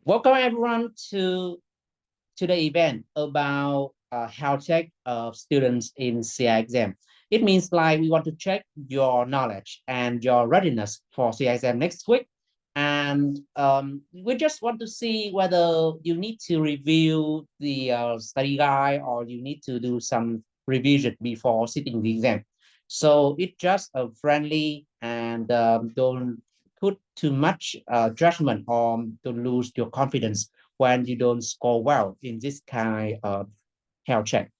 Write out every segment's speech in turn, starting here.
Welcome everyone to the event about how check students in CI exam. It means like we want to check your knowledge and your readiness for CI exam next week. And we just want to see whether you need to review the study guide or you need to do some revision before sitting the exam. So it's just a friendly and don't put too much judgment on to lose your confidence when you don't score well in this kind of health check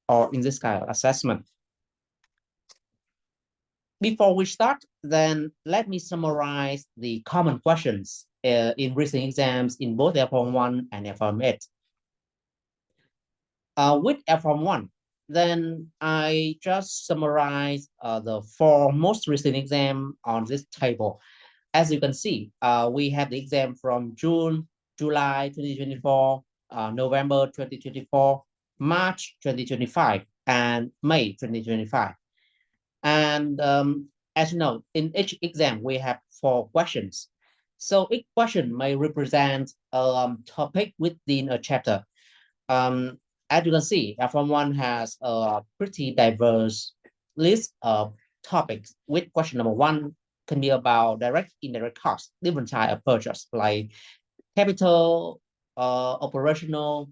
or in this kind of assessment. Before we start, then let me summarize the common questions in recent exams in both L4M1 and L4M8. With L4M1, then I just summarize the four most recent exam on this table. As you can see, we have the exam from June, July 2024, November 2024, March 2025, and May 2025. And as you know, in each exam, we have four questions. So each question may represent a topic within a chapter. Um, as you can see, F1 has a pretty diverse list of topics, with question number one can be about direct, indirect costs, different type of purchase, like capital, operational,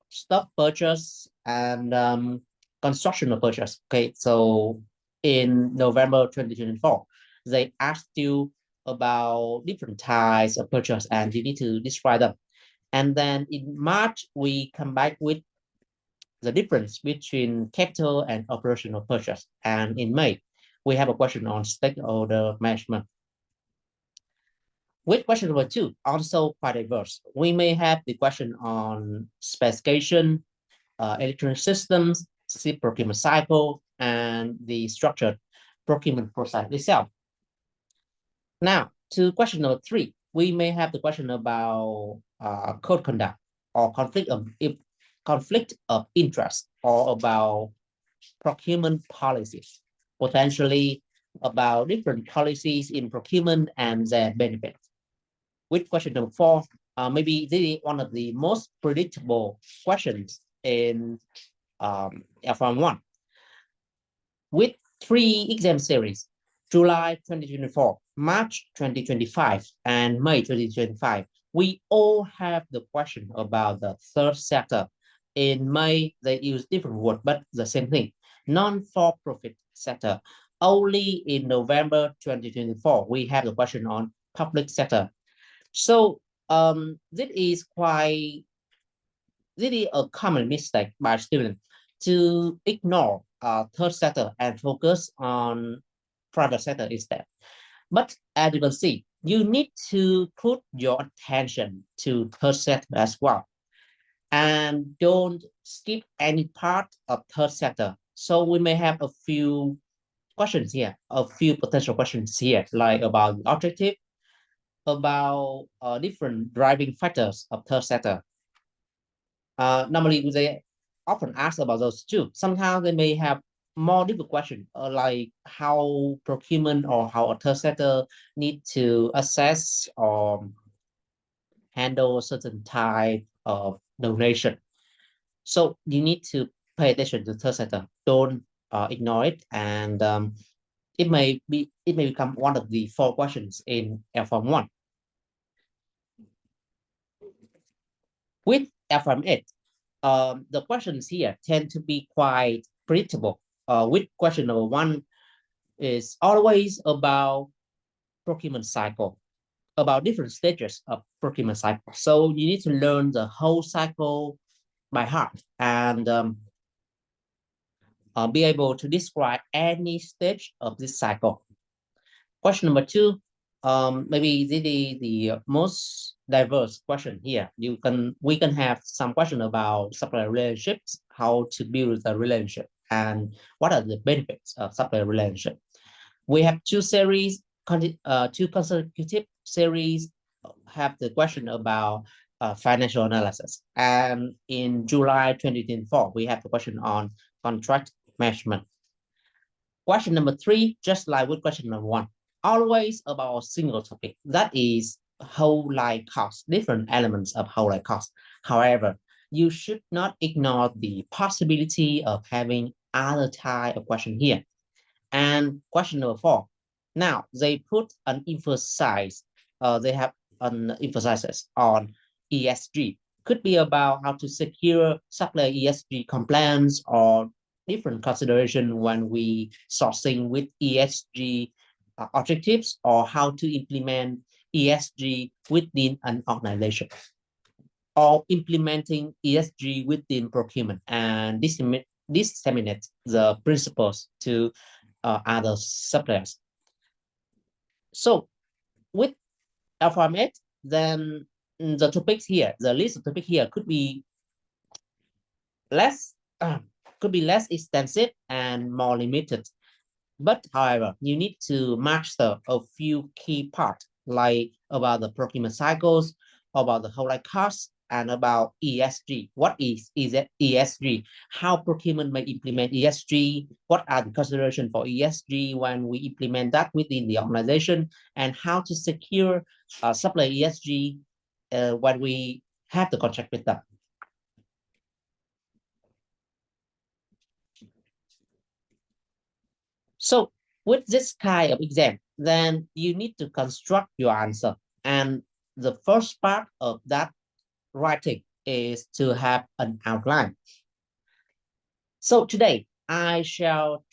stock purchase, and construction purchase. Okay, so in November 2024, they asked you about different types of purchase and you need to describe them. And then in March, we come back with the difference between capital and operational purchase. And in May, we have a question on stakeholder management. With question number two, also quite diverse. We may have the question on specification, electronic systems, SIP procurement cycle, and the structured procurement process itself. Now, to question number three, we may have the question about code conduct or conflict of interest or about procurement policies, potentially about different policies in procurement and their benefits. With question number four, maybe this is one of the most predictable questions in F1. With three exam series, July 2024, March 2025, and May 2025, we all have the question about the third sector. In May, they use different word, but the same thing, non-for-profit sector. Only in November 2024, we have the question on public sector. So this is a common mistake by students to ignore third sector and focus on private sector instead. But as you can see, you need to put your attention to third sector as well. And don't skip any part of third sector. So we may have a few questions here, a few potential questions here, like about the objective, about different driving factors of third sector. Normally, they often ask about those too. Sometimes they may have more difficult questions, like how procurement or how a third sector need to assess or handle certain type of donation. So you need to pay attention to third sector. Don't ignore it, and it may become one of the four questions in L4M1. With L4M8, the questions here tend to be quite predictable. With question number one is always about procurement cycle, about different stages of procurement cycle. So you need to learn the whole cycle by heart and be able to describe any stage of this cycle. Question number two, maybe this is the most diverse question here. We can have some question about supplier relationships, how to build the relationship, and what are the benefits of supplier relationship. We have two consecutive series have the question about financial analysis. And in July 2024, we have the question on contract management. Question number three, just like with question number one, always about a single topic. That is whole line cost, different elements of whole line cost. However, you should not ignore the possibility of having other type of question here. And question number 4. Now they put an emphasis, they have an emphasis on ESG. Could be about how to secure supplier ESG compliance or different consideration when we sourcing with ESG objectives, or how to implement ESG within an organization, or implementing ESG within procurement and disseminate the principles to other suppliers. So with L4M8, then the topics here, the list of topics here less could be less extensive and more limited. But however, you need to master a few key parts, like about the procurement cycles, about the whole life costs, and about ESG. What is ESG? How procurement may implement ESG? What are the considerations for ESG when we implement that within the organization? And how to secure supply ESG when we have the contract with them. So with this kind of exam, then you need to construct your answer. And the first part of that writing is to have an outline. So today I shall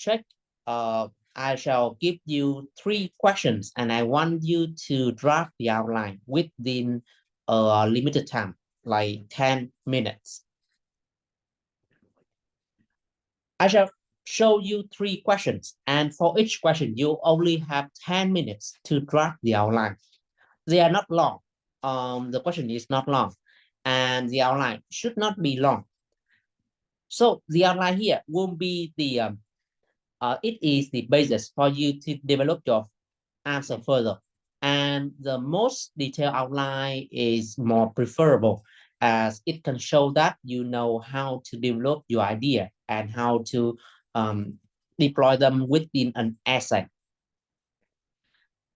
give you 3 questions, and I want you to draft the outline within a limited time, like 10 minutes. I shall show you 3 questions, and for each question, you only have 10 minutes to draft the outline. They are not long. The question is not long, and the outline should not be long. So the outline here will be it is the basis for you to develop your answer further. And the most detailed outline is more preferable, as it can show that you know how to develop your idea and how to deploy them within an essay.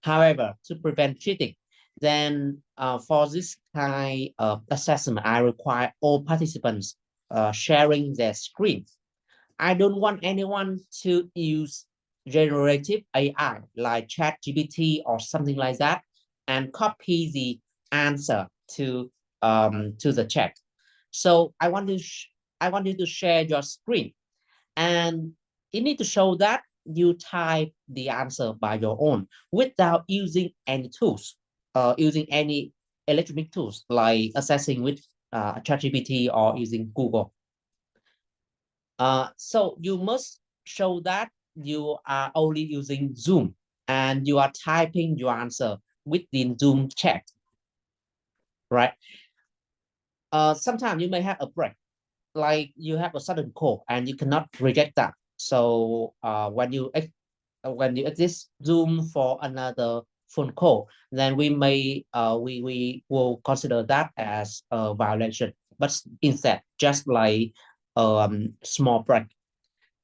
However, to prevent cheating, then for this kind of assessment, I require all participants sharing their screen. I don't want anyone to use generative AI like ChatGPT or something like that and copy the answer to the chat. So I want you to share your screen, and you need to show that you type the answer by your own without using any tools, using any electronic tools like assessing with ChatGPT or using Google. So you must show that you are only using Zoom and you are typing your answer within Zoom chat, right? Sometimes you may have a break, like you have a sudden call and you cannot reject that. So when you exit Zoom for another phone call, then we will consider that as a violation. But instead, just like small break.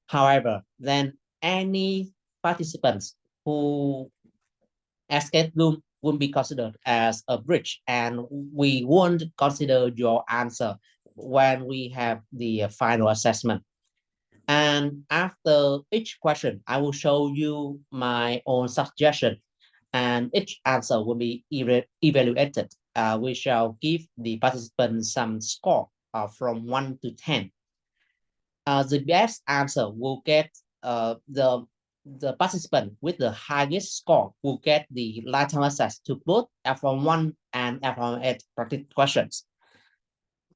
However, then any participants who escape Zoom will be considered as a breach, and we won't consider your answer when we have the final assessment. And after each question, I will show you my own suggestion, and each answer will be evaluated. We shall give the participants some score from 1 to 10. The best answer will get the participant with the highest score will get the lifetime access to both L4M1 and L4M8 practice questions.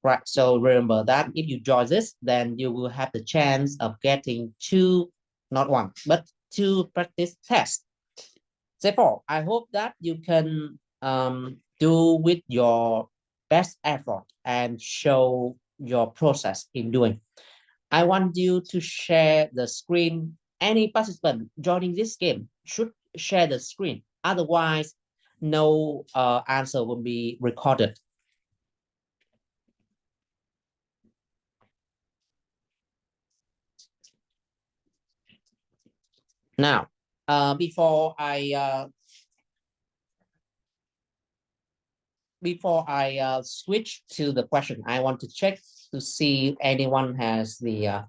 Right, so remember that if you join this, then you will have the chance of getting 2, not 1, but 2 practice tests. Therefore, I hope that you can do with your best effort and show your process in doing. I want you to share the screen. Any participant joining this game should share the screen. Otherwise, no answer will be recorded. Now, before I before I switch to the question, I want to check to see if anyone has the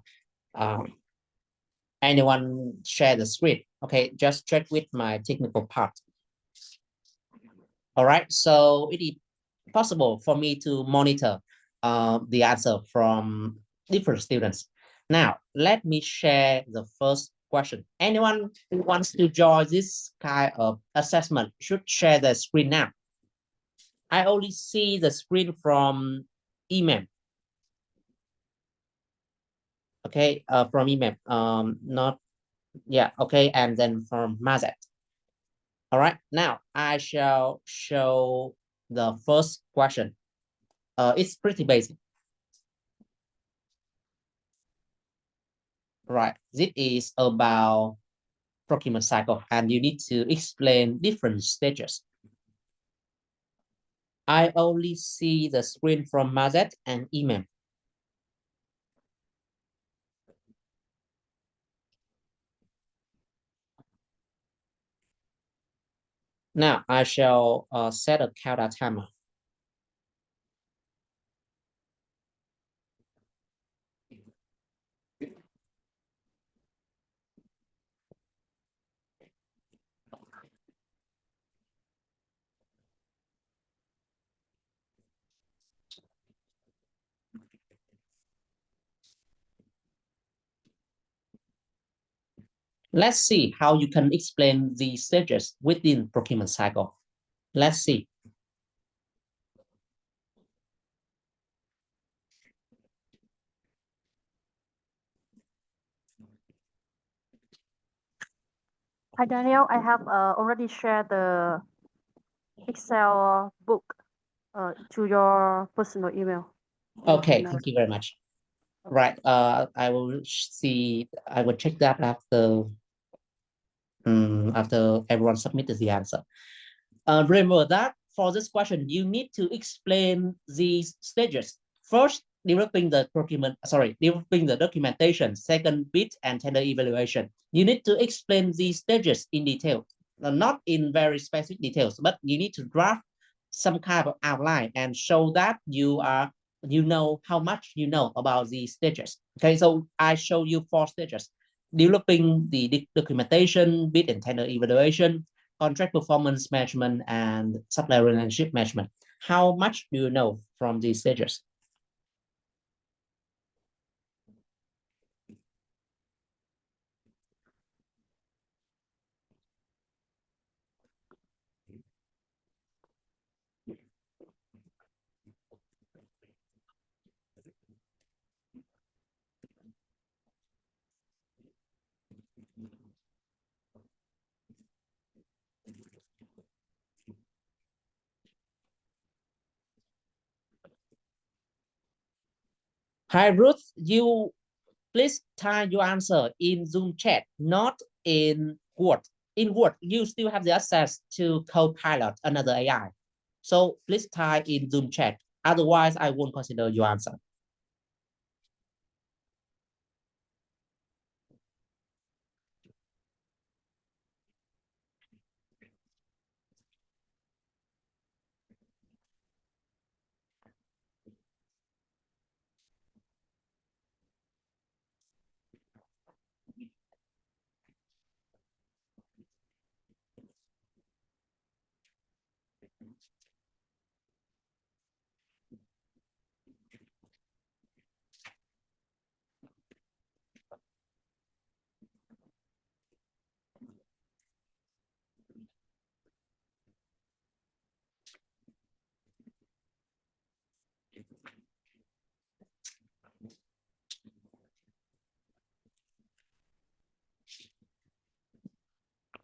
anyone share the screen. Okay, just check with my technical part. All right, so it is possible for me to monitor the answer from different students. Now, let me share the first question. Anyone who wants to join this kind of assessment should share the screen now. I only see the screen from email. Okay, from email, not, yeah, okay, and then from Mazet. All right, now I shall show the first question. It's pretty basic. Right, this is about procurement cycle, and you need to explain different stages. I only see the screen from Mazet and email. Now I shall set a countdown timer. Let's see how you can explain the stages within procurement cycle. Let's see. Hi, Daniel. I have already shared the Excel book to your personal email. Okay, thank you very much. Right, I will see, I will check that after everyone submitted the answer. Remember that for this question, you need to explain these stages. First, developing the documentation. Second, bid and tender evaluation. You need to explain these stages in detail, not in very specific details, but you need to draft some kind of outline and show that you know how much you know about these stages. Okay, so I show you 4 stages: developing the documentation, bid and tender evaluation, contract performance management, and supplier relationship management. How much do you know from these stages? Hi, Ruth. You please type your answer in Zoom chat, not in Word. In Word, you still have the access to Copilot, another AI. So please type in Zoom chat. Otherwise, I won't consider your answer.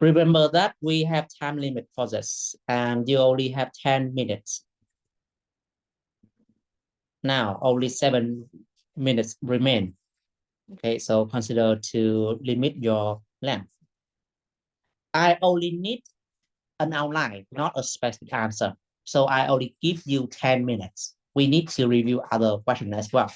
Remember that we have time limit for this, and you only have 10 minutes. Now, only 7 minutes remain. Okay, so consider to limit your length. I only need an outline, not a specific answer. So I only give you 10 minutes. We need to review other questions as well.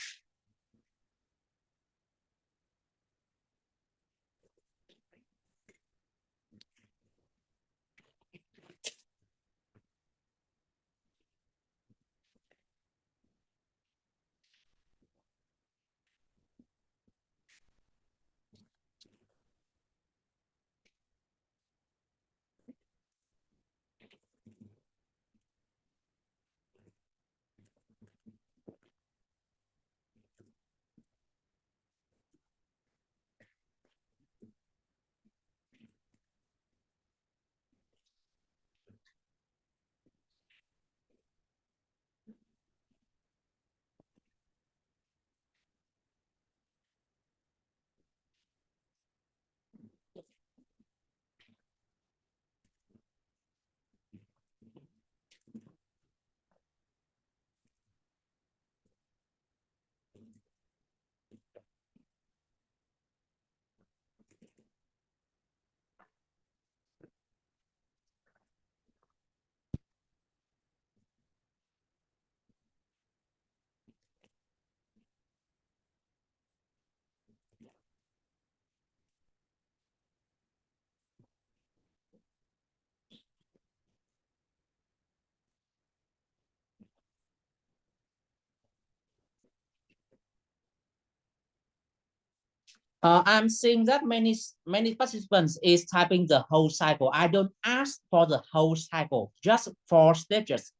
I'm seeing that many participants is typing the whole cycle. I don't ask for the whole cycle, just 4 stages: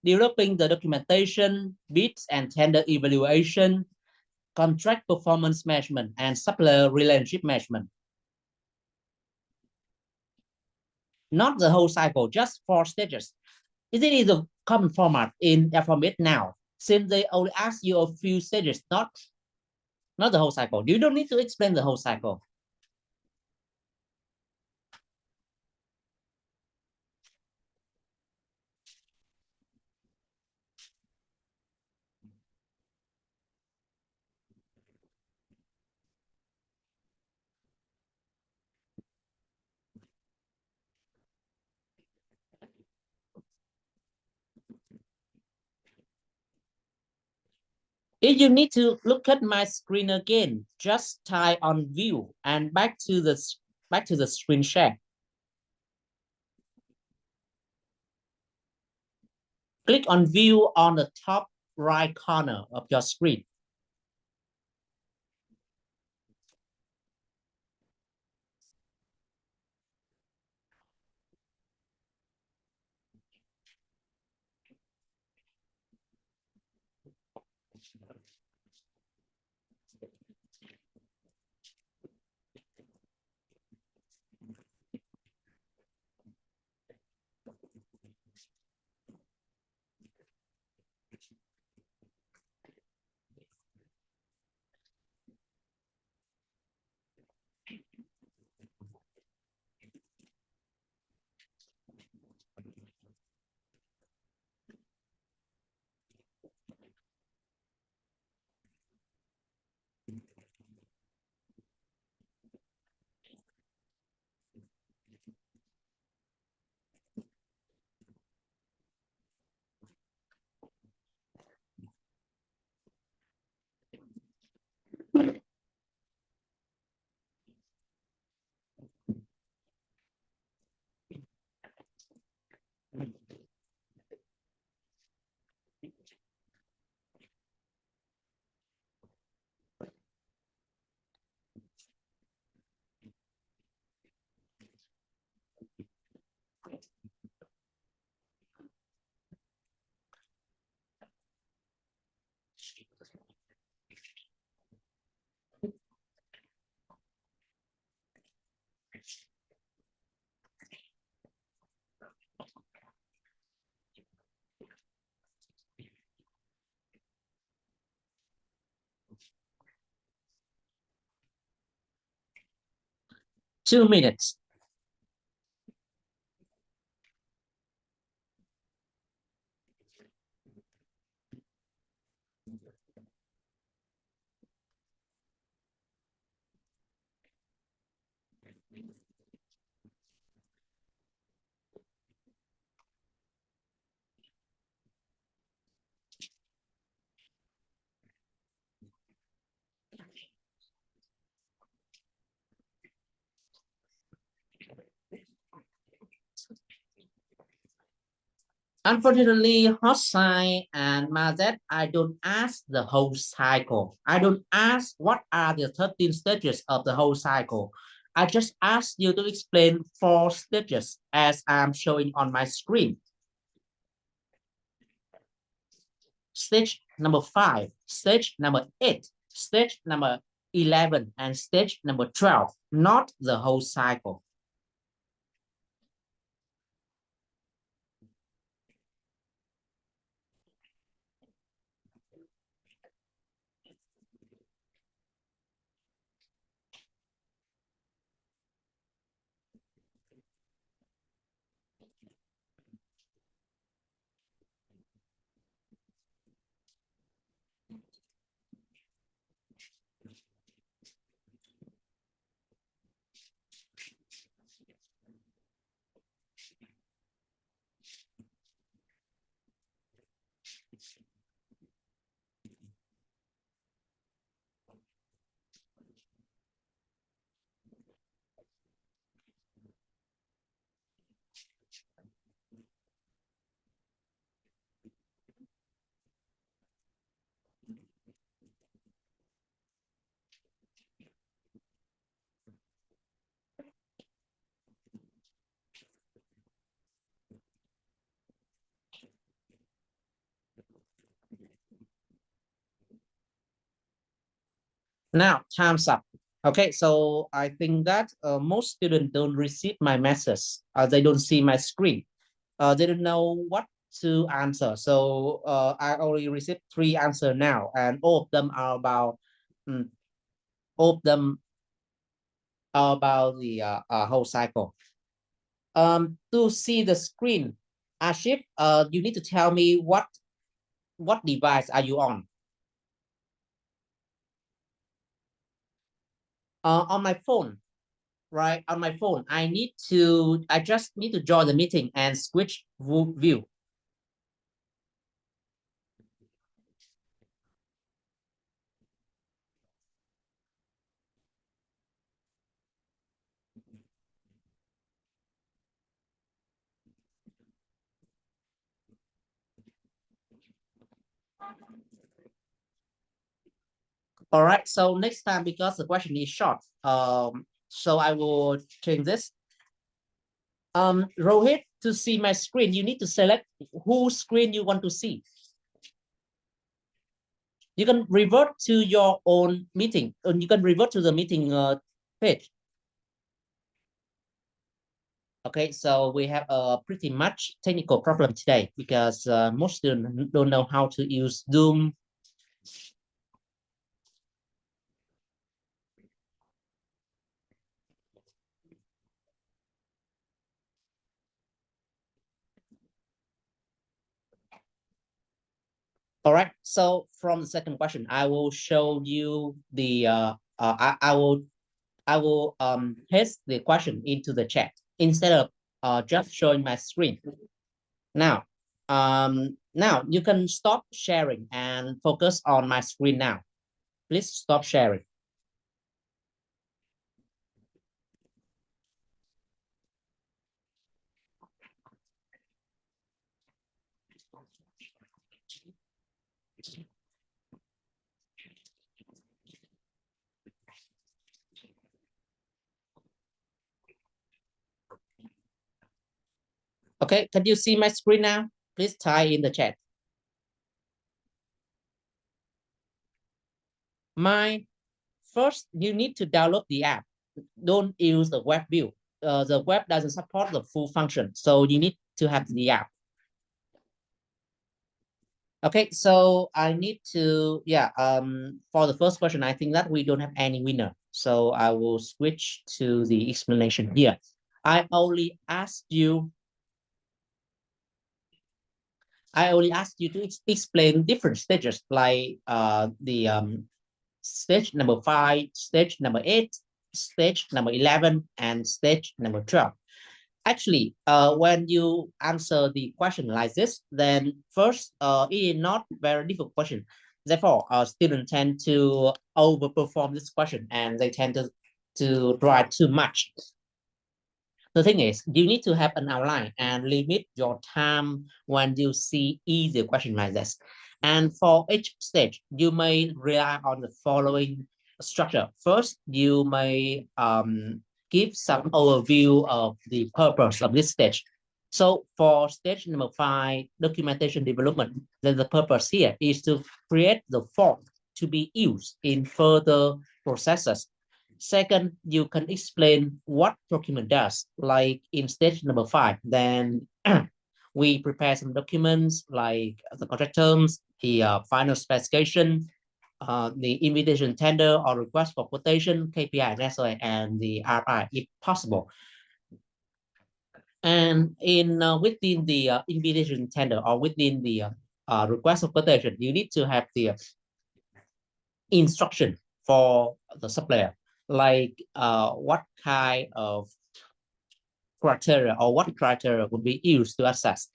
developing the documentation, bids and tender evaluation, contract performance management, and supplier relationship management. Not the whole cycle, just 4 stages. It is a common format in L4M8 now, since they only ask you a few stages, not the whole cycle. You don't need to explain the whole cycle. If you need to look at my screen again, just type on view and back to the screen share. Click on view on the top right corner of your screen. Two minutes. Unfortunately, Hosai and Mazet, I don't ask the whole cycle. I don't ask what are the 13 stages of the whole cycle. I just ask you to explain 4 stages as I'm showing on my screen. Stage number 5, stage number 8, stage number 11, and stage number 12, not the whole cycle. Now, time's up. Okay, so I think that most students don't receive my message. They don't see my screen. They don't know what to answer. So I only received 3 answers now, and all of them are about all of them are about the whole cycle. To see the screen, Ashif, you need to tell me what device are you on? On my phone, right? On my phone, I just need to join the meeting and switch view. All right, so next time, because the question is short, so I will change this. Rohit, to see my screen, you need to select whose screen you want to see. You can revert to your own meeting, and you can revert to the meeting page. Okay, so we have a pretty much technical problem today because most students don't know how to use Zoom. All right, so from the second question, I will show you the I will paste the question into the chat instead of just showing my screen. Now you can stop sharing and focus on my screen now. Please stop sharing. Okay, can you see my screen now? Please type in the chat. First, you need to download the app. Don't use the web view. The web doesn't support the full function, so you need to have the app. Okay, so I need to, for the first question, I think that we don't have any winner. So I will switch to the explanation here. I only asked you to explain different stages like the stage number 5, stage number 8, stage number 11, and stage number 12. Actually, when you answer the question like this, then first, it is not very difficult question. Therefore, students tend to overperform this question and they tend to try too much. The thing is, you need to have an outline and limit your time when you see easy question like this. And for each stage, you may rely on the following structure. First, you may give some overview of the purpose of this stage. So for stage number 5, documentation development, then the purpose here is to create the form to be used in further processes. Second, you can explain what procurement does, like in stage number 5. Then we prepare some documents like the contract terms, the final specification, the invitation tender or request for quotation, KPI, and SOA, and the RI if possible. And in within the invitation tender or within the request for quotation, you need to have the instruction for the supplier, like what kind of criteria or what criteria would be used to assess.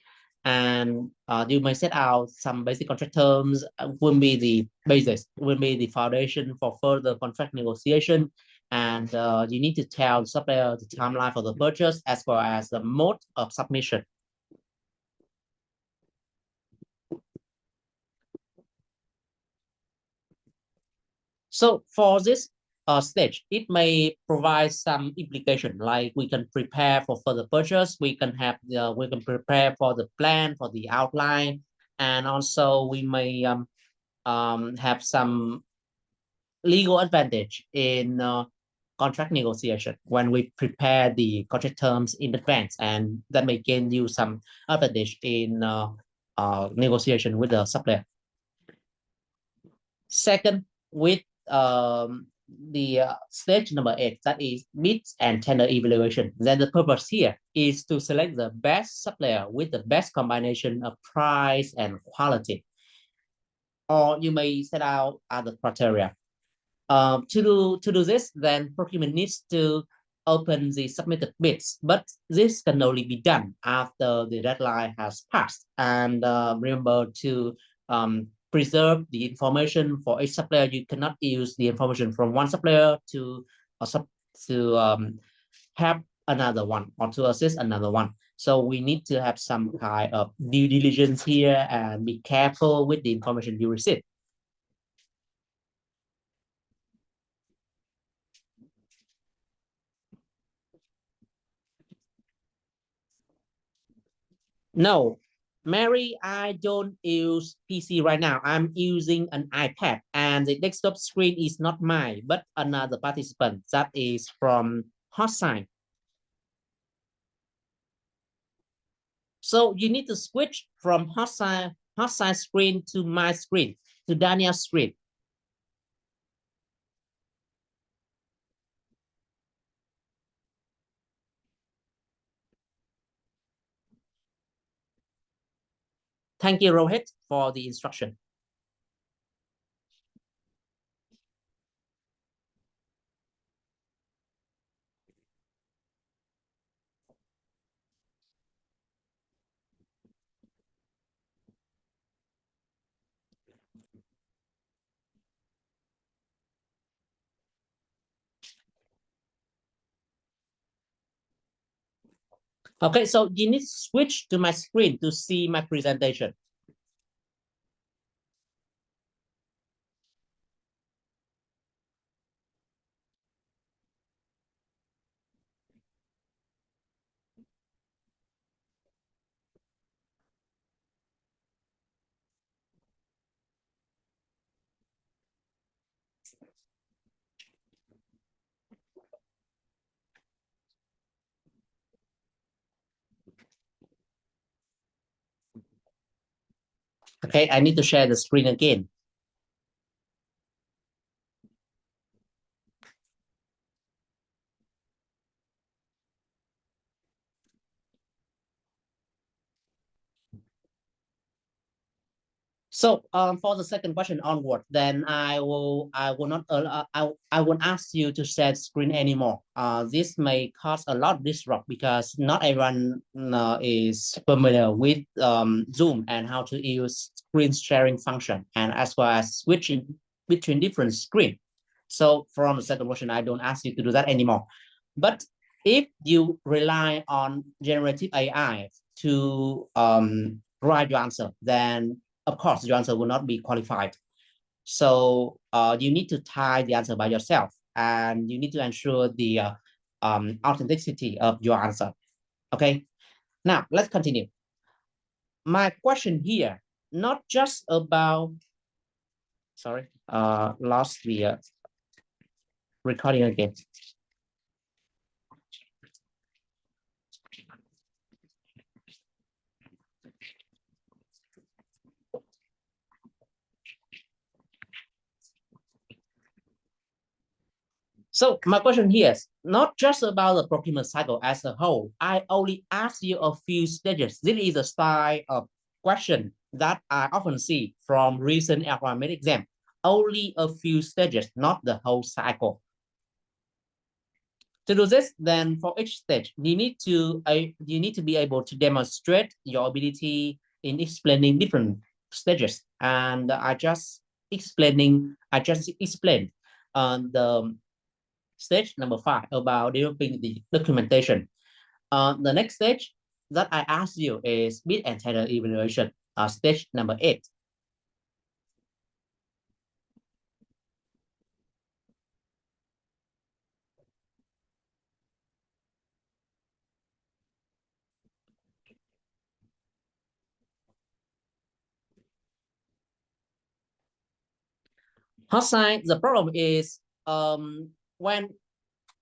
And you may set out some basic contract terms, will be the basis, will be the foundation for further contract negotiation. And you need to tell the supplier the timeline for the purchase as well as the mode of submission. So for this stage, it may provide some implication, like we can prepare for further purchase, we can prepare for the plan, for the outline, and also we may have some legal advantage in contract negotiation when we prepare the contract terms in advance, and that may gain you some advantage in negotiation with the supplier. Second, with the stage number 8, that is bids and tender evaluation. Then the purpose here is to select the best supplier with the best combination of price and quality. Or you may set out other criteria. To do this, then procurement needs to open the submitted bids, but this can only be done after the deadline has passed. And remember to preserve the information for each supplier. You cannot use the information from one supplier to have another one or to assist another one. So we need to have some kind of due diligence here and be careful with the information you receive. No, Mary, I don't use PC right now. I'm using an iPad, and the desktop screen is not mine, but another participant that is from Hotsign. So you need to switch from Hotsign screen to my screen, to Daniel's screen. Thank you, Rohit, for the instruction. Okay, so you need to switch to my screen to see my presentation. Okay, I need to share the screen again. So for the second question onward, then I will not I won't ask you to share screen anymore. This may cause a lot of disrupt because not everyone is familiar with Zoom and how to use screen sharing function, and as well as switching between different screen. So from the second question, I don't ask you to do that anymore. But if you rely on generative AI to write your answer, then of course your answer will not be qualified. So you need to tie the answer by yourself, and you need to ensure the authenticity of your answer. Okay, now let's continue. My question here, not just about, sorry, lost the recording again. So my question here is not just about the procurement cycle as a whole. I only ask you a few stages. This is a style of question that I often see from recent L4M8 exam. Only a few stages, not the whole cycle. To do this, then for each stage, you need to be able to demonstrate your ability in explaining different stages. And I just explained the stage number 5 about developing the documentation. The next stage that I asked you is bid and tender evaluation, stage number 8. Hot side, the problem is when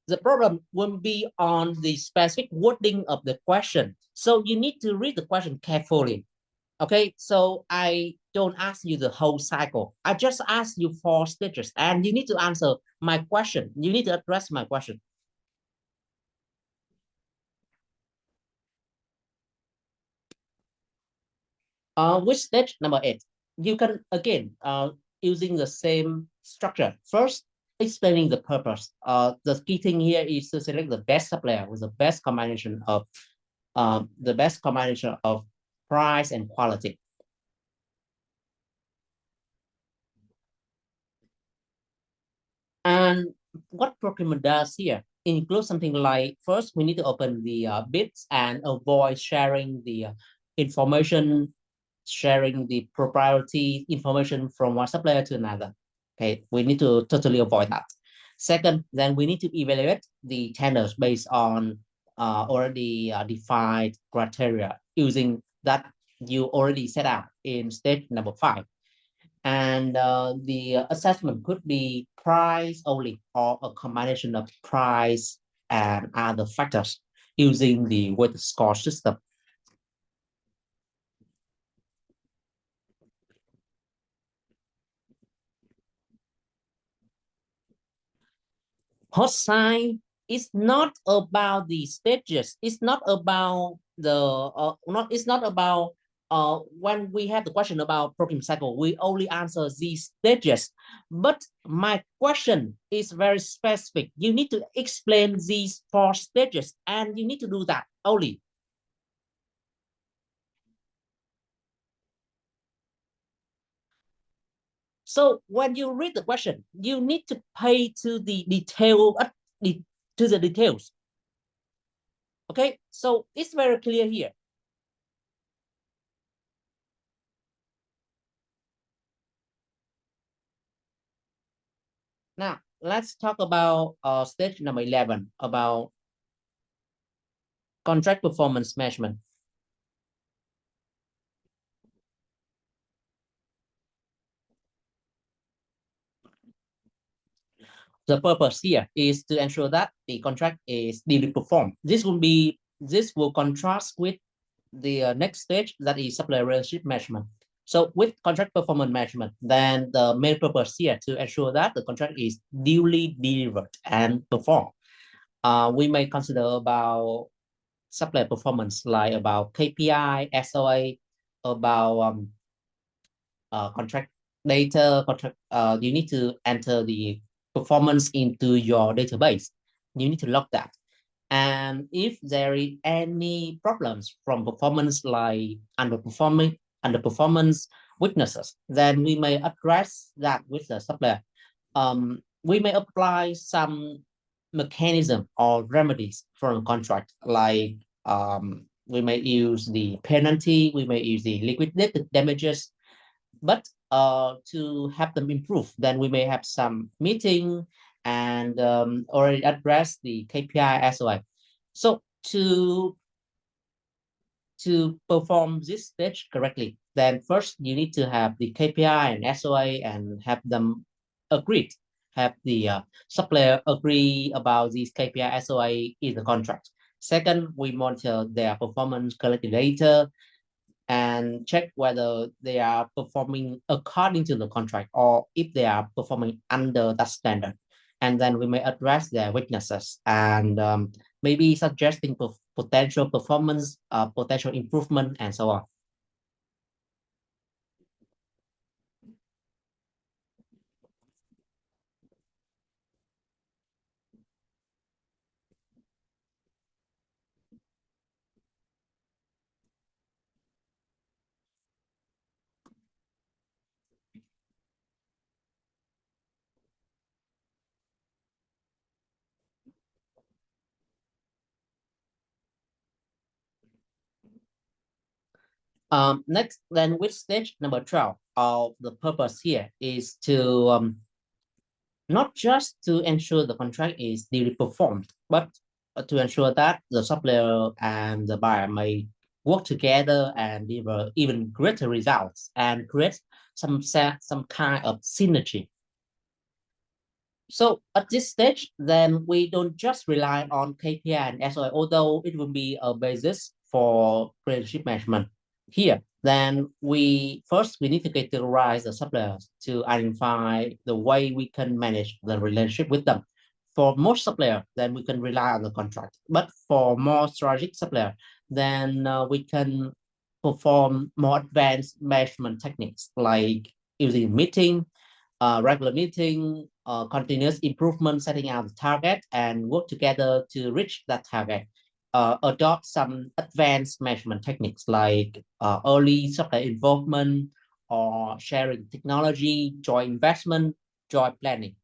the problem will be on the specific wording of the question. So you need to read the question carefully. Okay, so I don't ask you the whole cycle. I just ask you 4 stages and you need to answer my question. You need to address my question. With stage number 8, you can again using the same structure. First, explaining the purpose. The key thing here is to select the best supplier with the best combination of price and quality. And what procurement does here includes something like, first, we need to open the bids and avoid sharing the information, sharing the proprietary information from one supplier to another. Okay, we need to totally avoid that. Second, then we need to evaluate the tenders based on already defined criteria using that you already set out in stage number 5. And the assessment could be price only or a combination of price and other factors using the weighted score system. Hot sign is not about the stages. It's not about the not. It's not about when we have the question about protein cycle, we only answer these stages. But my question is very specific. You need to explain these 4 stages, and you need to do that only. So when you read the question, you need to pay to the detail, to the details. Okay, so it's very clear here. Now, let's talk about stage number 11, about contract performance measurement. The purpose here is to ensure that the contract is duly performed. This will contrast with the next stage, that is supplier relationship measurement. So with contract performance measurement, then the main purpose here to ensure that the contract is duly delivered and performed. We may consider about supplier performance like about KPI, SOA, about contract data, you need to enter the performance into your database. You need to log that. And if there is any problems from performance like underperformance weaknesses, then we may address that with the supplier. We may apply some mechanism or remedies from contract, like we may use the penalty, we may use the liquidated damages, but to help them improve, then we may have some meeting and already address the KPI as well. So to perform this stage correctly, then first you need to have the KPI and SOA and have them agreed, have the supplier agree about these KPI SOA in the contract. Second, we monitor their performance, collect the data, and check whether they are performing according to the contract or if they are performing under that standard. And then we may address their weaknesses and maybe suggesting potential performance, potential improvement, and so on. Next, then with stage number 12, the purpose here is to not just to ensure the contract is duly performed, but to ensure that the supplier and the buyer may work together and deliver even greater results and create some kind of synergy. So at this stage, then we don't just rely on KPI and SOI, although it will be a basis for relationship management. Here, then we need to categorize the suppliers to identify the way we can manage the relationship with them. For most supplier, then we can rely on the contract. But for more strategic supplier, then we can perform more advanced management techniques like using meeting, regular meeting, continuous improvement, setting out the target, and work together to reach that target. Adopt some advanced measurement techniques like early supplier involvement or sharing technology, joint investment, joint planning.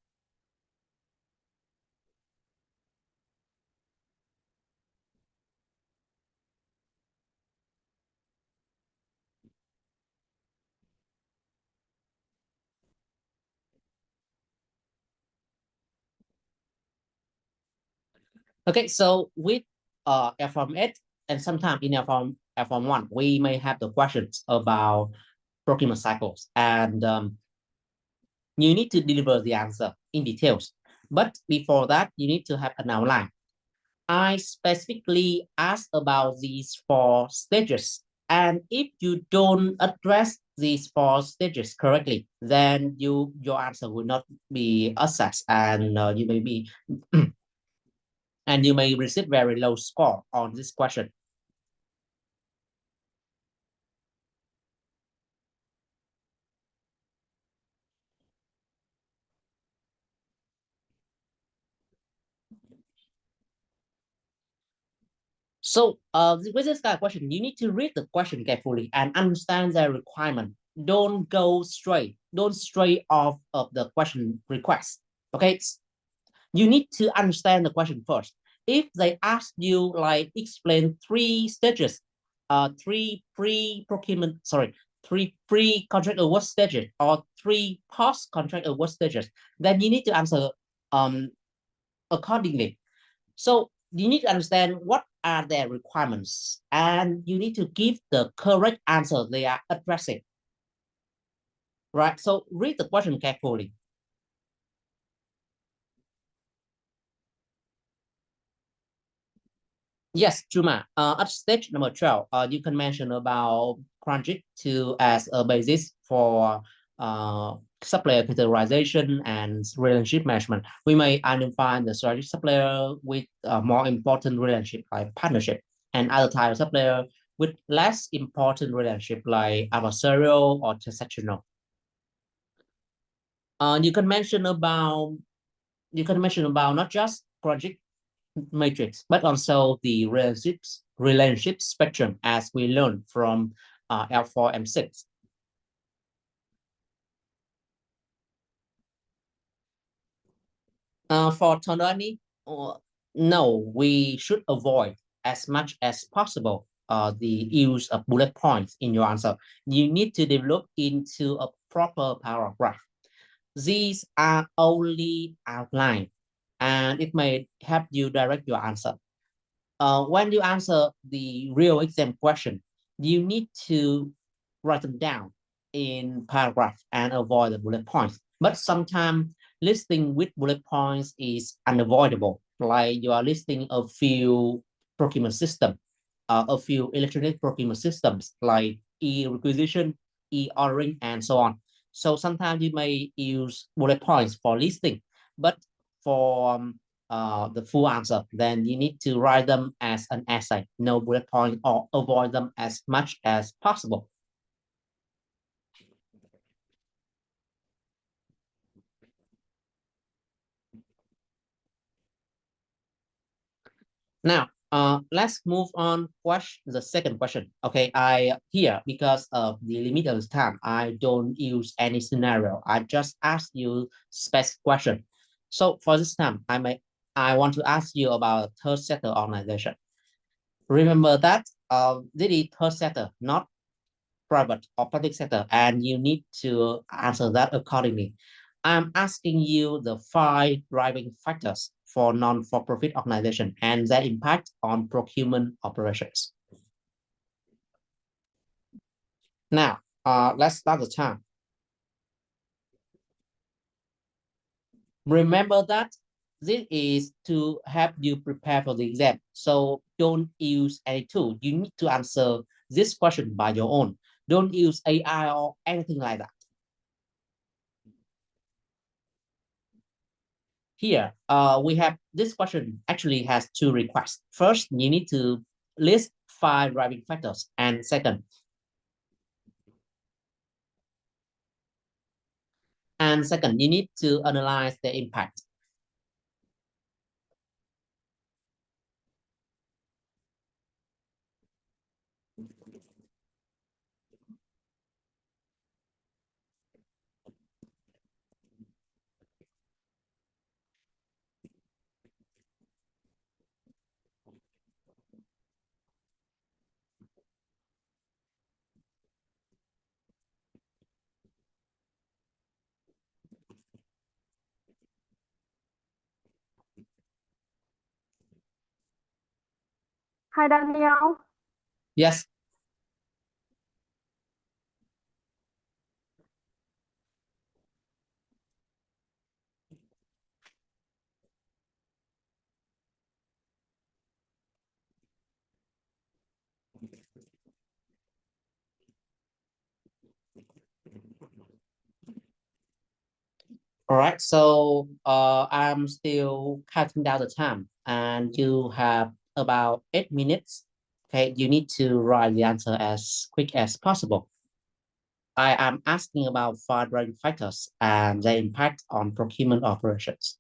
Okay, so with L4M8 and sometimes in L4M1, we may have the questions about procurement cycles, and you need to deliver the answer in details. But before that, you need to have an outline. I specifically asked about these four stages. And if you don't address these four stages correctly, then your answer will not be assessed, and you may be and you may receive very low score on this question. So with this kind of question, you need to read the question carefully and understand their requirement. Don't stray off of the question request. Okay, you need to understand the question first. If they ask you like explain three stages, three pre-procurement, sorry, three pre-contract award stages or three post-contract award stages, then you need to answer accordingly. So you need to understand what are their requirements and you need to give the correct answer they are addressing. Right. So read the question carefully. Yes, Juma. At stage number 12, you can mention about Crunchy to as a basis for supplier categorization and relationship management. We may identify the strategic supplier with a more important relationship like partnership and other type of supplier with less important relationship like adversarial or transactional. You can mention about not just project matrix, but also the relationship spectrum as we learned from L4M6. For autonomy, no, we should avoid as much as possible the use of bullet points in your answer. You need to develop into a proper paragraph. These are only outline and it may help you direct your answer. When you answer the real exam question, you need to write them down in paragraph and avoid the bullet points. But sometimes listing with bullet points is unavoidable. Like you are listing a few procurement system, a few electronic procurement systems like e-requisition, e-ordering, and so on. So sometimes you may use bullet points for listing, but for the full answer, then you need to write them as an essay, no bullet point, or avoid them as much as possible. Now, let's move on. The second question. Okay, I here because of the limited time, I don't use any scenario. I just ask you specific question. So for this time, I want to ask you about third sector organization. Remember that this is third sector, not private or public sector, and you need to answer that accordingly. I'm asking you the five driving factors for non-for-profit organization and their impact on procurement operations. Now, let's start the time. Remember that this is to help you prepare for the exam. So don't use any tool. You need to answer this question by your own. Don't use AI or anything like that. Here, we have this question actually has two requests. First, you need to list 5 driving factors. And second, you need to analyze the impact. Hi, Daniel. Yes. All right. So I'm still counting down the time, and you have about 8 minutes. Okay. You need to write the answer as quick as possible. I am asking about 5 driving factors and their impact on procurement operations.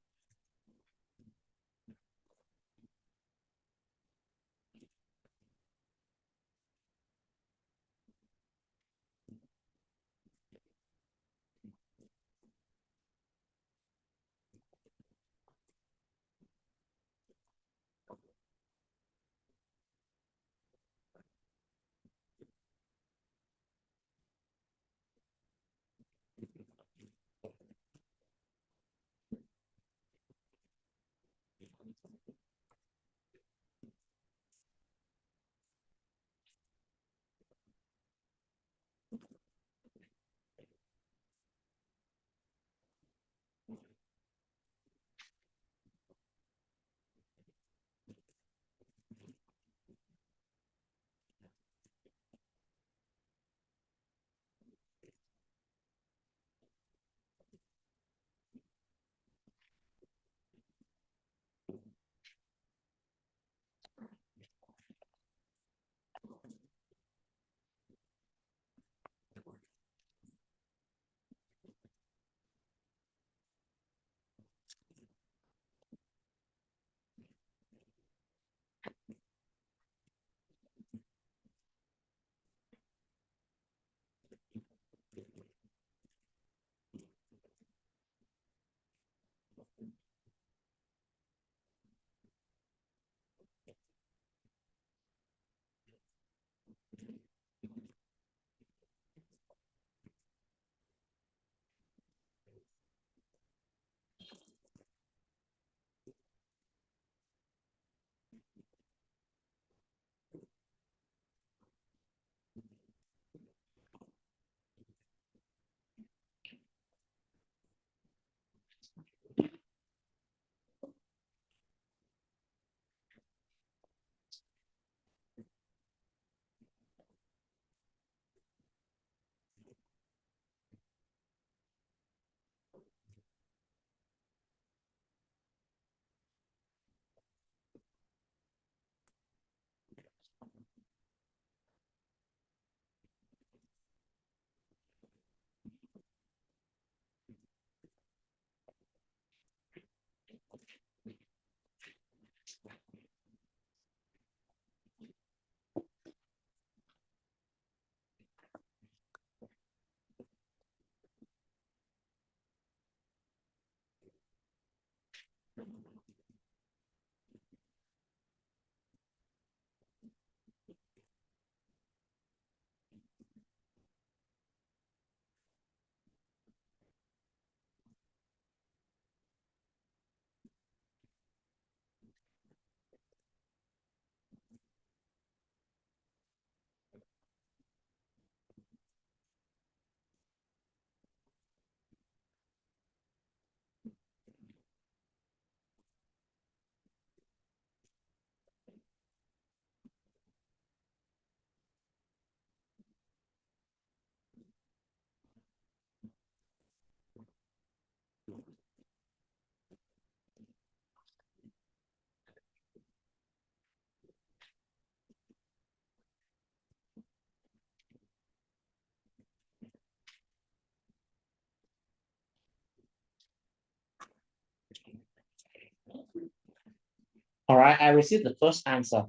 All right, I received the first answer.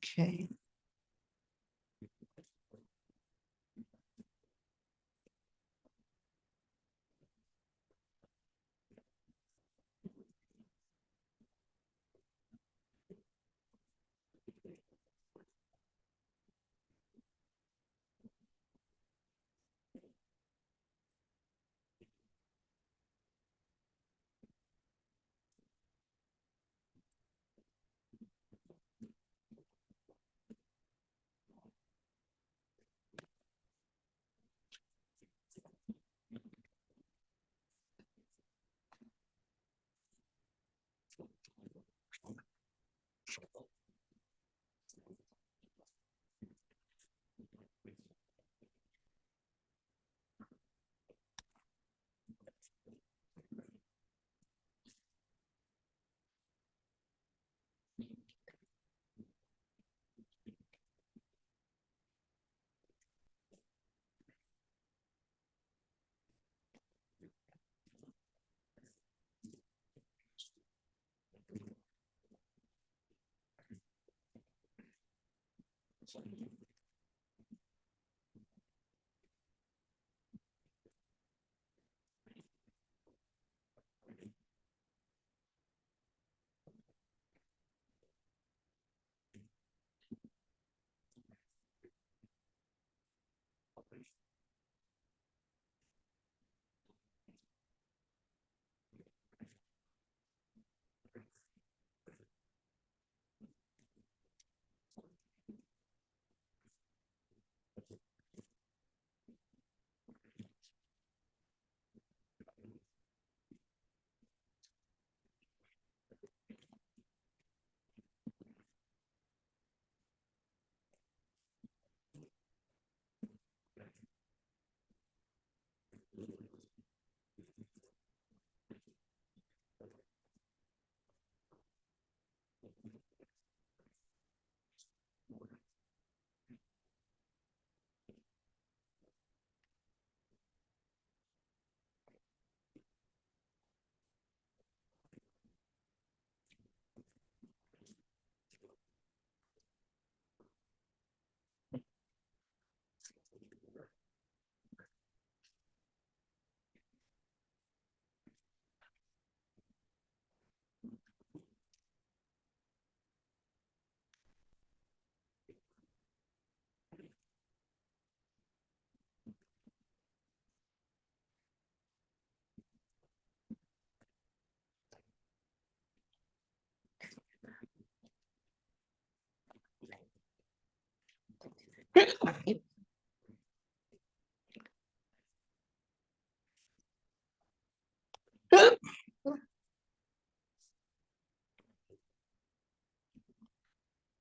Okay.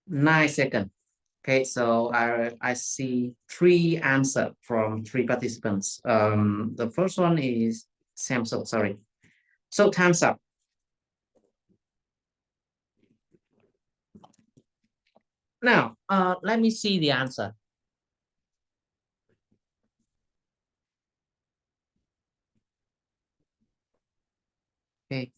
Nine seconds. Okay, so I see three answers from three participants. The first one is Samsung, sorry. So time's up. Now, let me see the answer. Okay.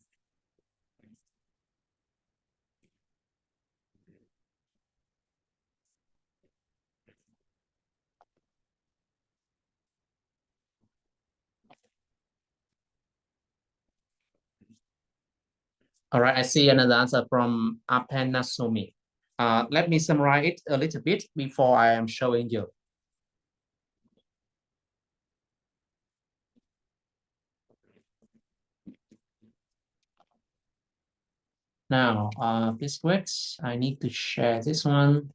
All right, I see another answer from Apenasumi. Let me summarize it a little bit before I am showing you. Now, this works. I need to share this one.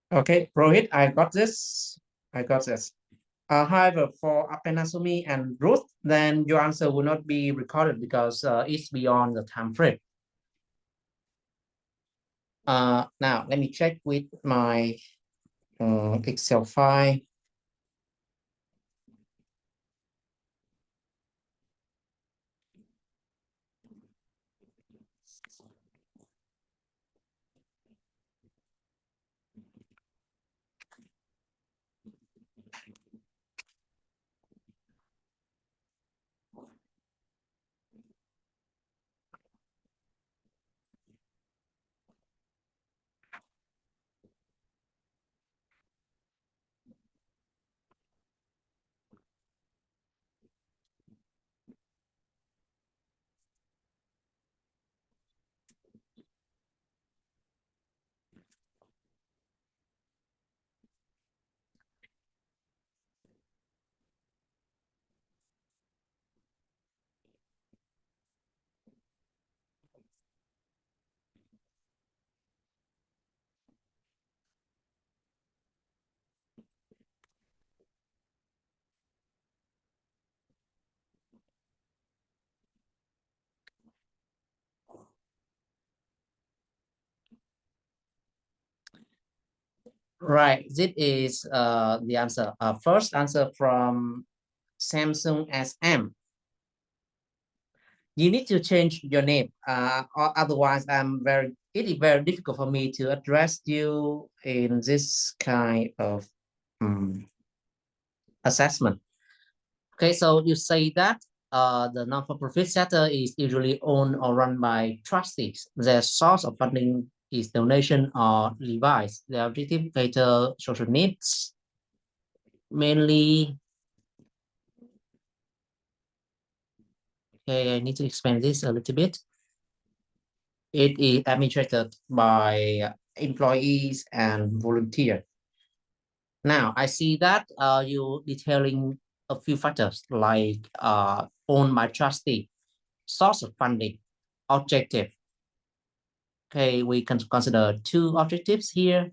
Okay, Rohit, I got this. I got this. However, for Apenasumi and Ruth, then your answer will not be recorded because it's beyond the time frame. Now, let me check with my Excel file. Right, this is the answer. First answer from Samsung SM. You need to change your name, or otherwise it is very difficult for me to address you in this kind of assessment. Okay, so you say that the non-for-profit sector is usually owned or run by trustees. Their source of funding is donation or levies. Their objective cater social needs, mainly. Okay, I need to expand this a little bit. It is administered by employees and volunteers. Now, I see that you detailing a few factors like owned by trustee, source of funding, objective. Okay, we can consider two objectives here.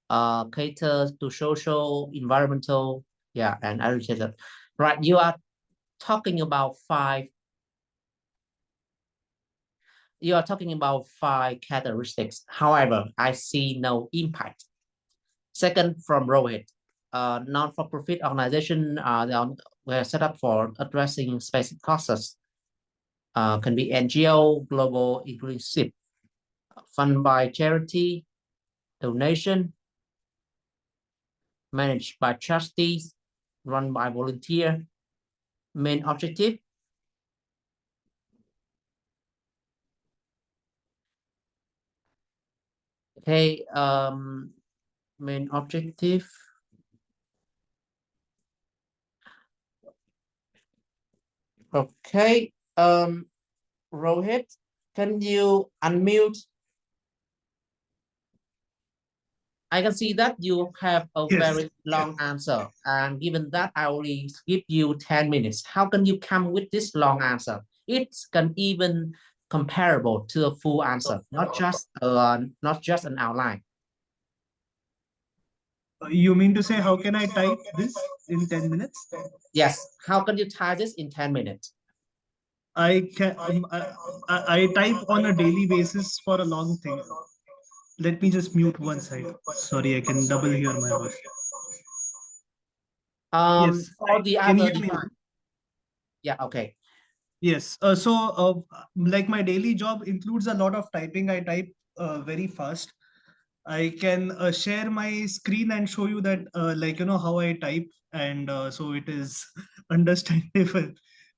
Cater to social, environmental, yeah, and agriculture. Right, you are talking about five characteristics. However, I see no impact. Second, from Rohit, non-for-profit organization were set up for addressing specific causes. Can be NGO, global inclusive, fund by charity, donation, managed by trustees, run by volunteer. Main objective. Okay, main objective. Okay, Rohit, can you unmute? I can see that you have a very long answer, and given that I only give you 10 minutes, how can you come with this long answer? It can even comparable to a full answer, not just an outline. You mean to say, how can I type this in 10 minutes? Yes, how can you type this in 10 minutes? I can I type on a daily basis for a long thing. Let me just mute one side. Sorry, I can double hear my voice. Yes, For the can you other hear me now? department, yeah, okay. Yes. Like my daily job includes a lot of typing. I type very fast. I can share my screen and show you that, how I type, and so it is understandable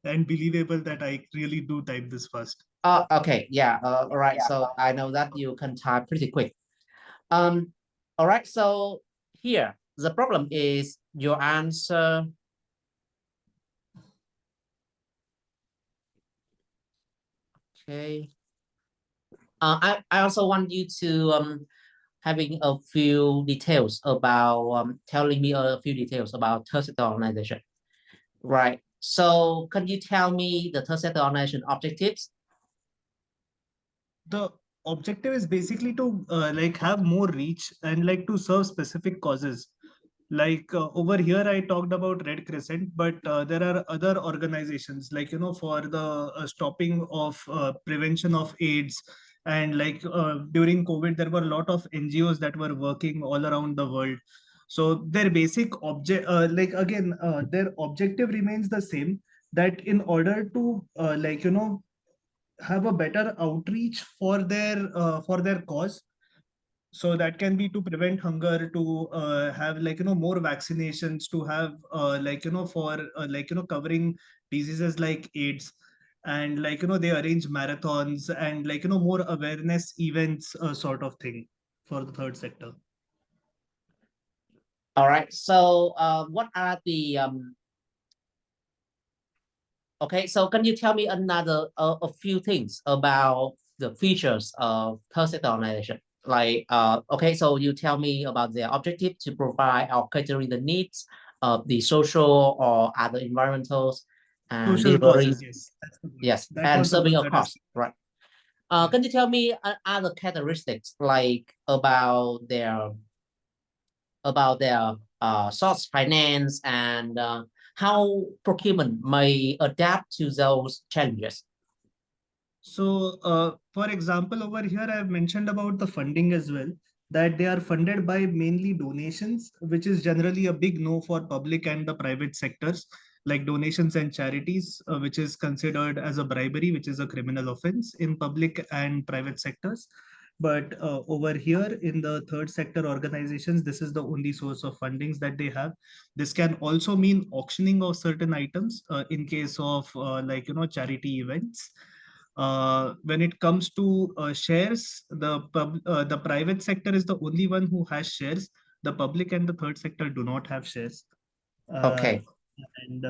and believable that I really do type this fast. Okay, yeah, all right. So I know that you can type pretty quick. Um, all right. So here, the problem is your answer. Okay. I also want you to having a few details about telling me a few details about third sector organization. Right. So can you tell me the third sector organization objectives? The objective is basically to have more reach and like to serve specific causes. Over here I talked about Red Crescent, but there are other organizations for the stopping of prevention of AIDS. And during COVID there were a lot of NGOs that were working all around the world. So their basic object, their objective remains the same, that in order to have a better outreach for their cause. So that can be to prevent hunger, to have more vaccinations, to have for covering diseases like AIDS. And they arrange marathons and more awareness events, sort of thing, for the third sector. All right. So what are the okay, so can you tell me another a few things about the features of third sector organization? Like, okay, so you tell me about their objective to provide or catering the needs of the social or other environmentals and Social delivering, causes, yes, that's the word. yes, That and was the serving word a that is. cause, right? Yeah. Can you tell me other characteristics like about their source finance and how procurement may adapt to those challenges? So, for example, over here, I have mentioned about the funding as well, that they are funded by mainly donations, which is generally a big no for public and the private sectors, like donations and charities, which is considered as a bribery, which is a criminal offense in public and private sectors. But over here in the third sector organizations, this is the only source of fundings that they have. This can also mean auctioning of certain items in case of charity events. When it comes to shares, the private sector is the only one who has shares. The public and the third sector do not have shares. Uh, Okay. and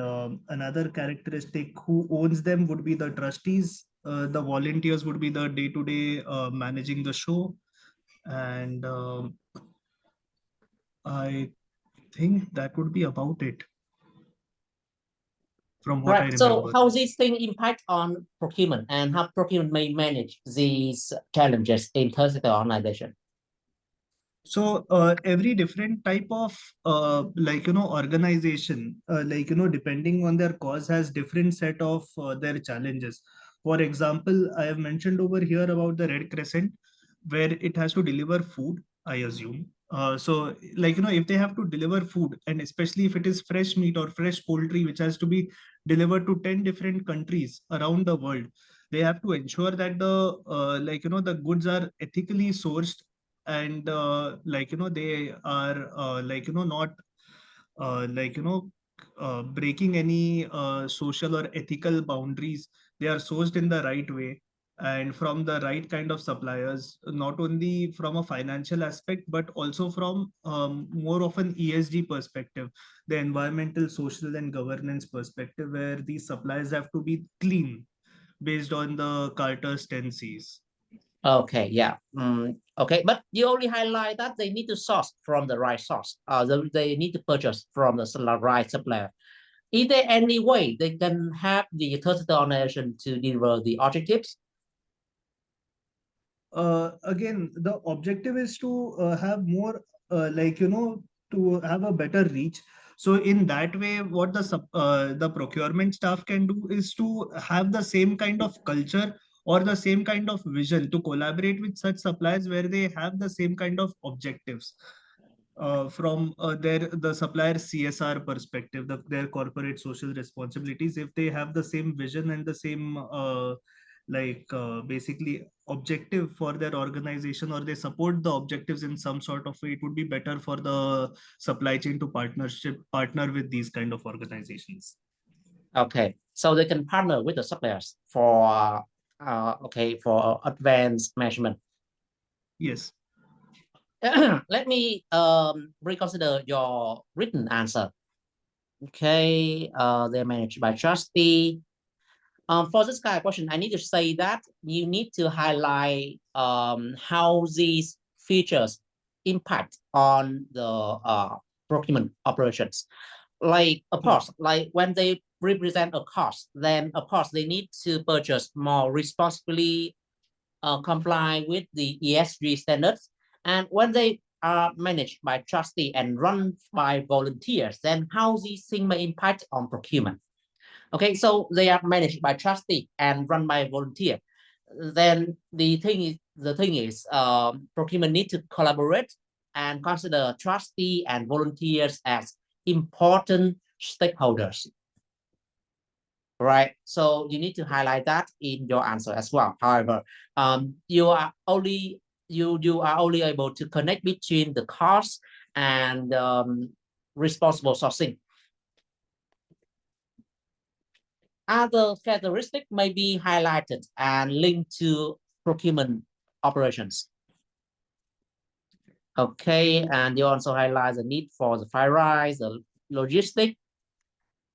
another characteristic who owns them would be the trustees. The volunteers would be the day-to-day managing the show. And I think that would be about it from what I Right. So remember. how this thing impact on procurement and how procurement may manage these challenges in third sector organization? So every different type of organization, depending on their cause, has different set of their challenges. For example, I have mentioned over here about the Red Crescent, where it has to deliver food, I assume. So if they have to deliver food, and especially if it is fresh meat or fresh poultry which has to be delivered to 10 different countries around the world, they have to ensure that the goods are ethically sourced, and they are not breaking any social or ethical boundaries. They are sourced in the right way and from the right kind of suppliers, not only from a financial aspect but also from more of an ESG perspective, the environmental, social and governance perspective, where these suppliers have to be clean based on the Carter's 10 Cs. Okay, yeah. Okay, but you only highlight that they need to source from the right source. They need to purchase from the right supplier. Is there any way they can have the third sector organization to deliver the objectives? Again, the objective is to have more, to have a better reach. So in that way, what the procurement staff can do is to have the same kind of culture or the same kind of vision to collaborate with such suppliers where they have the same kind of objectives from the supplier CSR perspective, their corporate social responsibilities. If they have the same vision and the same basically objective for their organization, or they support the objectives in some sort of way, it would be better for the supply chain to partner with these kind of organizations. Okay, so they can partner with the suppliers for for advanced measurement. Yes. Let me reconsider your written answer. Okay, they're managed by trustee. For this kind of question, I need to say that you need to highlight how these features impact on the procurement operations. Like, of course, like when they represent a cost, then of course they need to purchase more responsibly, comply with the ESG standards. And when they are managed by trustee and run by volunteers, then how these things may impact on procurement. Okay, so they are managed by trustee and run by volunteer. Then the thing is, procurement need to collaborate and consider trustee and volunteers as important stakeholders. Right, so you need to highlight that in your answer as well. However, you are only able to connect between the cost and responsible sourcing. Other characteristics may be highlighted and linked to procurement operations. Okay, and you also highlight the need for the FiRise, the logistic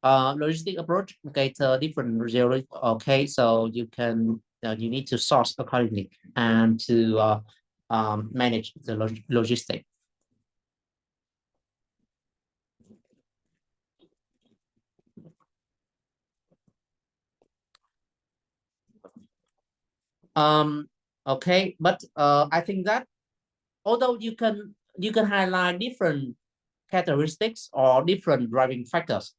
approach. Okay, it's a different result. Okay, so you can you need to source accordingly and to manage the logistic. Okay, but I think that although you can highlight different characteristics or different driving factors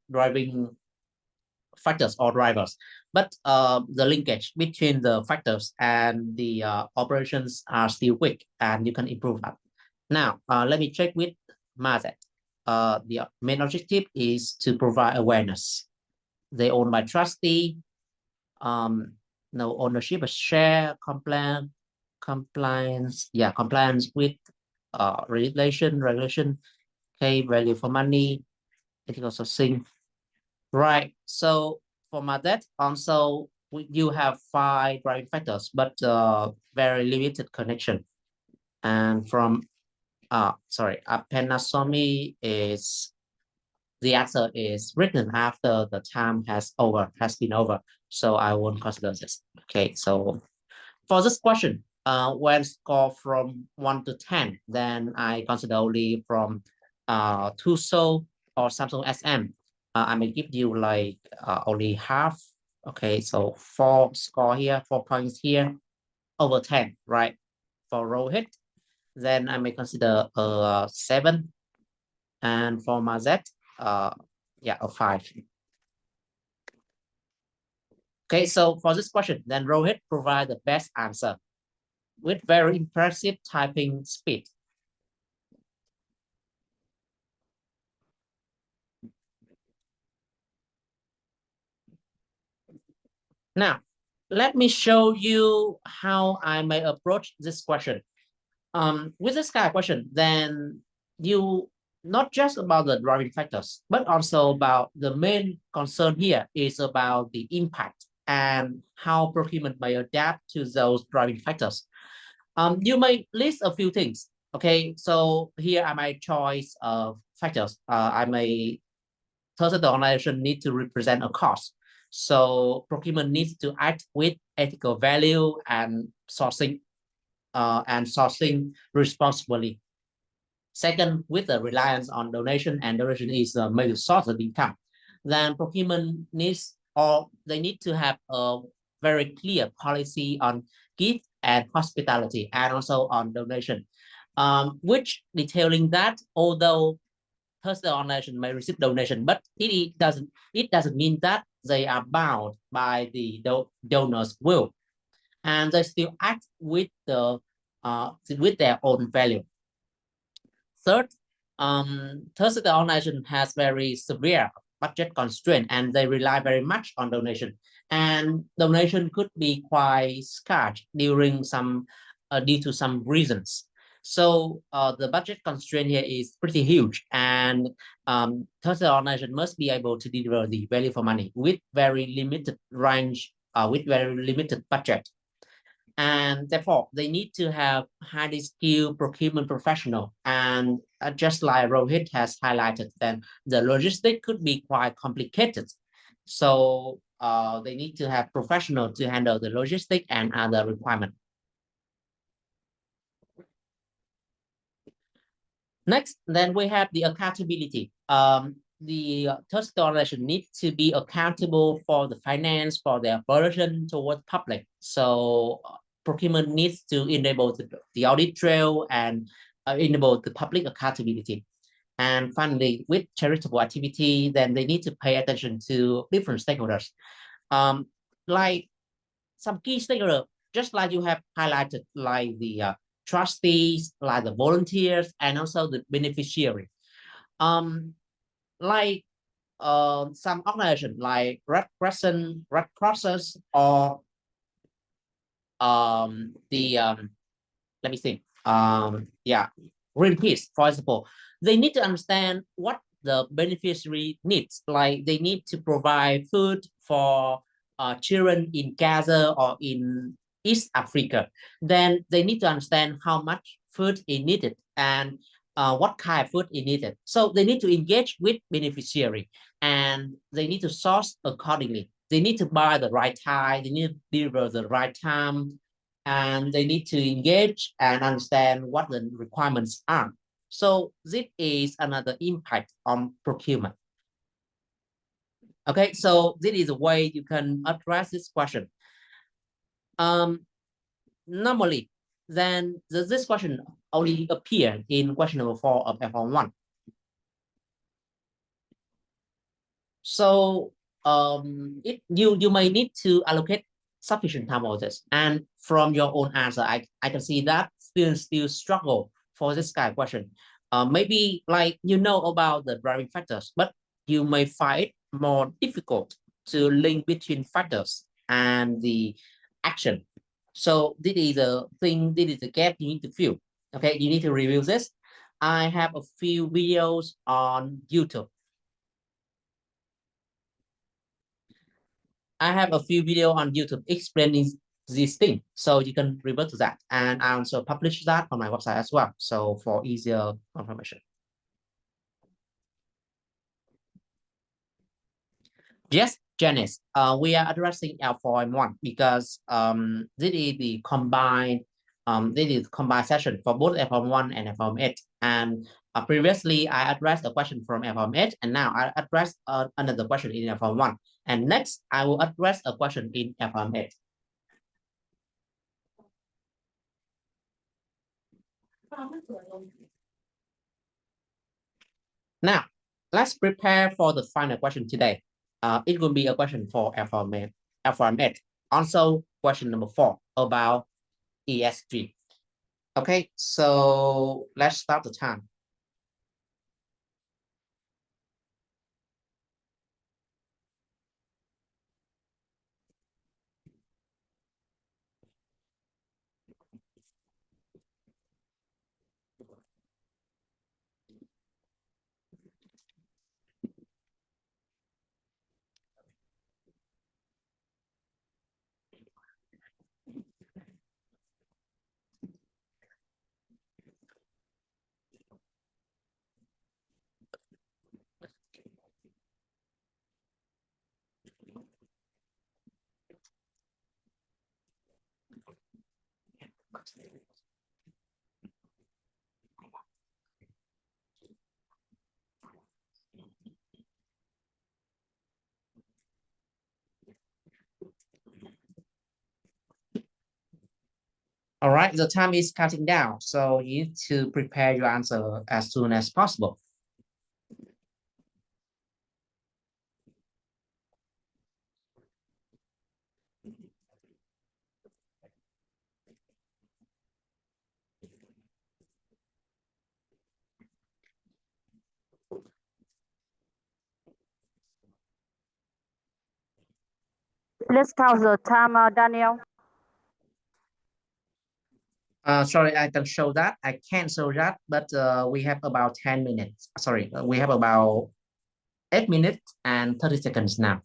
or drivers, but the linkage between the factors and the operations are still weak, and you can improve that. Now let me check with Mazet. The main objective is to provide awareness. They own by trustee, no ownership of share, compliance with regulation, okay, value for money, ethical sourcing. Right, so for my that also you have 5 driving factors, but very limited connection. And from Apenasomi is the answer is written after the time has been over, so I won't consider this. Okay, so for this question, when score from 1 to 10, then I consider only from Tuso or Samsung SM. I may give you like only half. Okay, so 4 score here, 4 points here, over 10, right? For Rohit, then I may consider 7, and for Mazet, a 5. Okay, so for this question, then Rohit provide the best answer with very impressive typing speed. Now, let me show you how I may approach this question. With this kind of question, then you not just about the driving factors, but also about the main concern here is about the impact and how procurement may adapt to those driving factors. You may list a few things. Okay, so here are my choice of factors. I may first the organization need to represent a cost. So procurement needs to act with ethical value and sourcing responsibly. Second, with the reliance on donation, and donation is a major source of income, then procurement needs or they need to have a very clear policy on gift and hospitality, and also on donation, which detailing that although third organization may receive donation, but it doesn't mean that they are bound by the donor's will, and they still act with their own value. Third, third organization has very severe budget constraint, and they rely very much on donation. And donation could be quite scarce during due to some reasons. So the budget constraint here is pretty huge, and third organization must be able to deliver the value for money with very limited range, with very limited budget. And therefore they need to have highly skilled procurement professional. And just like Rohit has highlighted, then the logistics could be quite complicated. So they need to have professional to handle the logistics and other requirements. Next, then we have the accountability. The third organization needs to be accountable for the finance, for their operation towards public. So procurement needs to enable the audit trail and enable the public accountability. And finally, with charitable activity, then they need to pay attention to different stakeholders. Like some key stakeholders, just like you have highlighted, like the trustees, like the volunteers, and also the beneficiary. Like some organization like Red Crescent, Red Crosses, or let me think. Yeah, Greenpeace, for example, they need to understand what the beneficiary needs. Like they need to provide food for children in Gaza or in East Africa. Then they need to understand how much food is needed and what kind of food is needed. So they need to engage with beneficiary, and they need to source accordingly. They need to buy the right time. They need to deliver the right time, and they need to engage and understand what the requirements are. So this is another impact on procurement. Okay, so this is a way you can address this question. Normally, then this question only appear in question number 4 of L4M1. So you may need to allocate sufficient time on this. And from your own answer, I can see that students still struggle for this kind of question. Maybe like you know about the driving factors, but you may find it more difficult to link between factors and the action. So this is a thing, this is a gap you need to fill. Okay, you need to review this. I have a few videos on YouTube. I have a few videos on YouTube explaining this thing, so you can revert to that. And I also publish that on my website as well, so for easier confirmation. Yes, Janice, we are addressing L4M1 because this is the combined session for both L4M1 and L4M8. And previously, I addressed a question from L4M8, and now I address another question in L4M1. And next, I will address a question in L4M8. Now, let's prepare for the final question today. It will be a question for L4M8. Also, question number 4 about ESG. Okay, so let's start the time. All right, the time is counting down, so you need to prepare your answer as soon as possible. let's count the time, Daniel. Sorry, I can show that. I can't show that, but we have about 10 minutes. Sorry, we have about 8 minutes and 30 seconds now.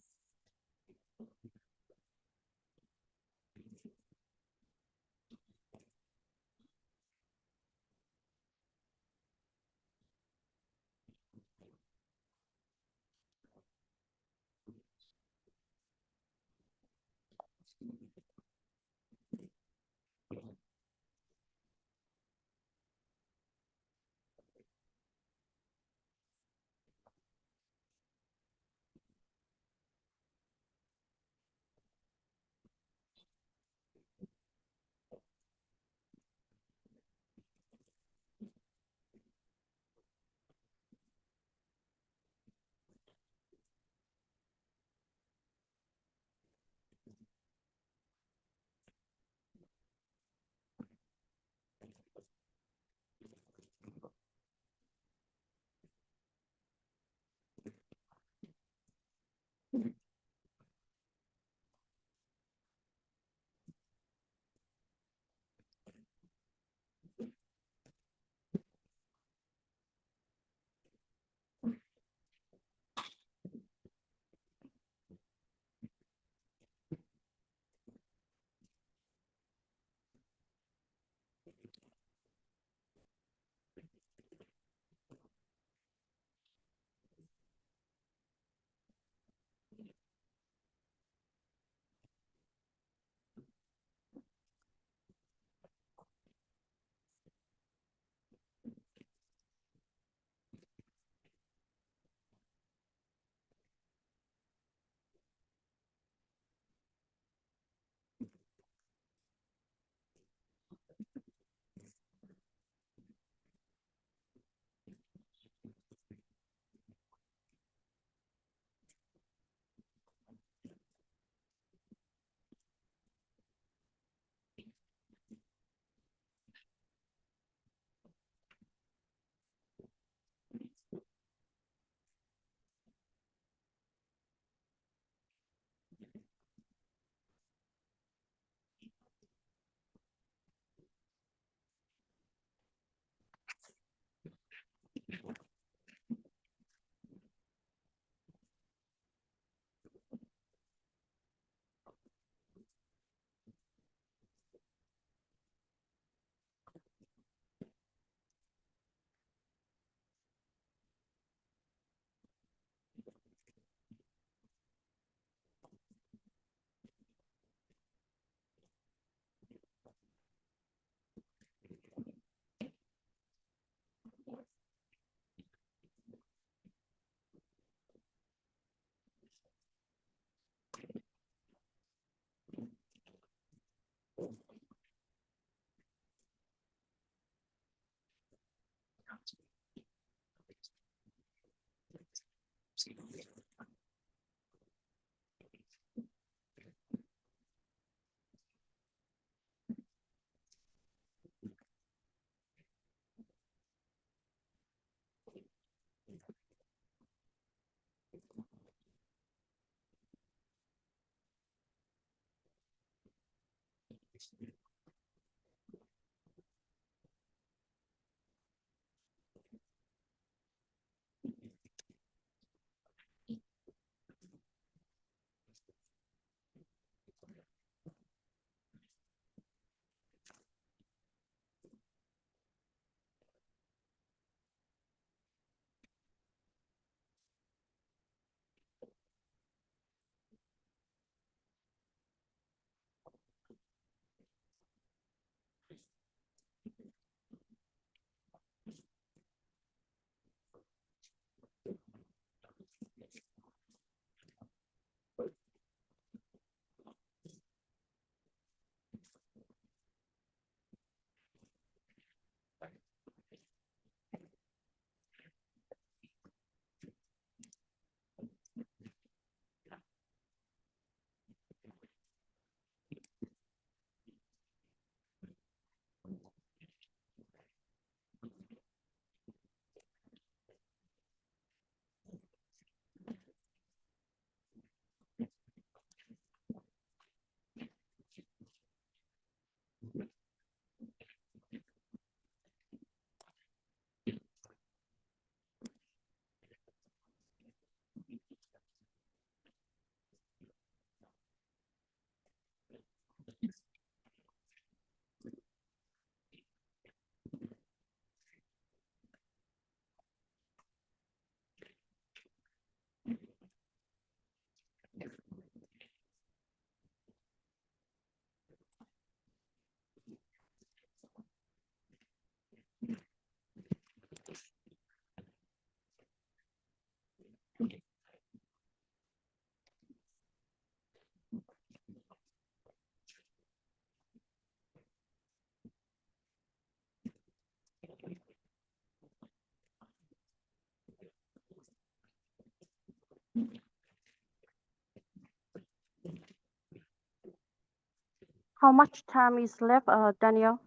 How much time is left, Daniel?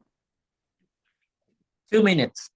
2 minutes.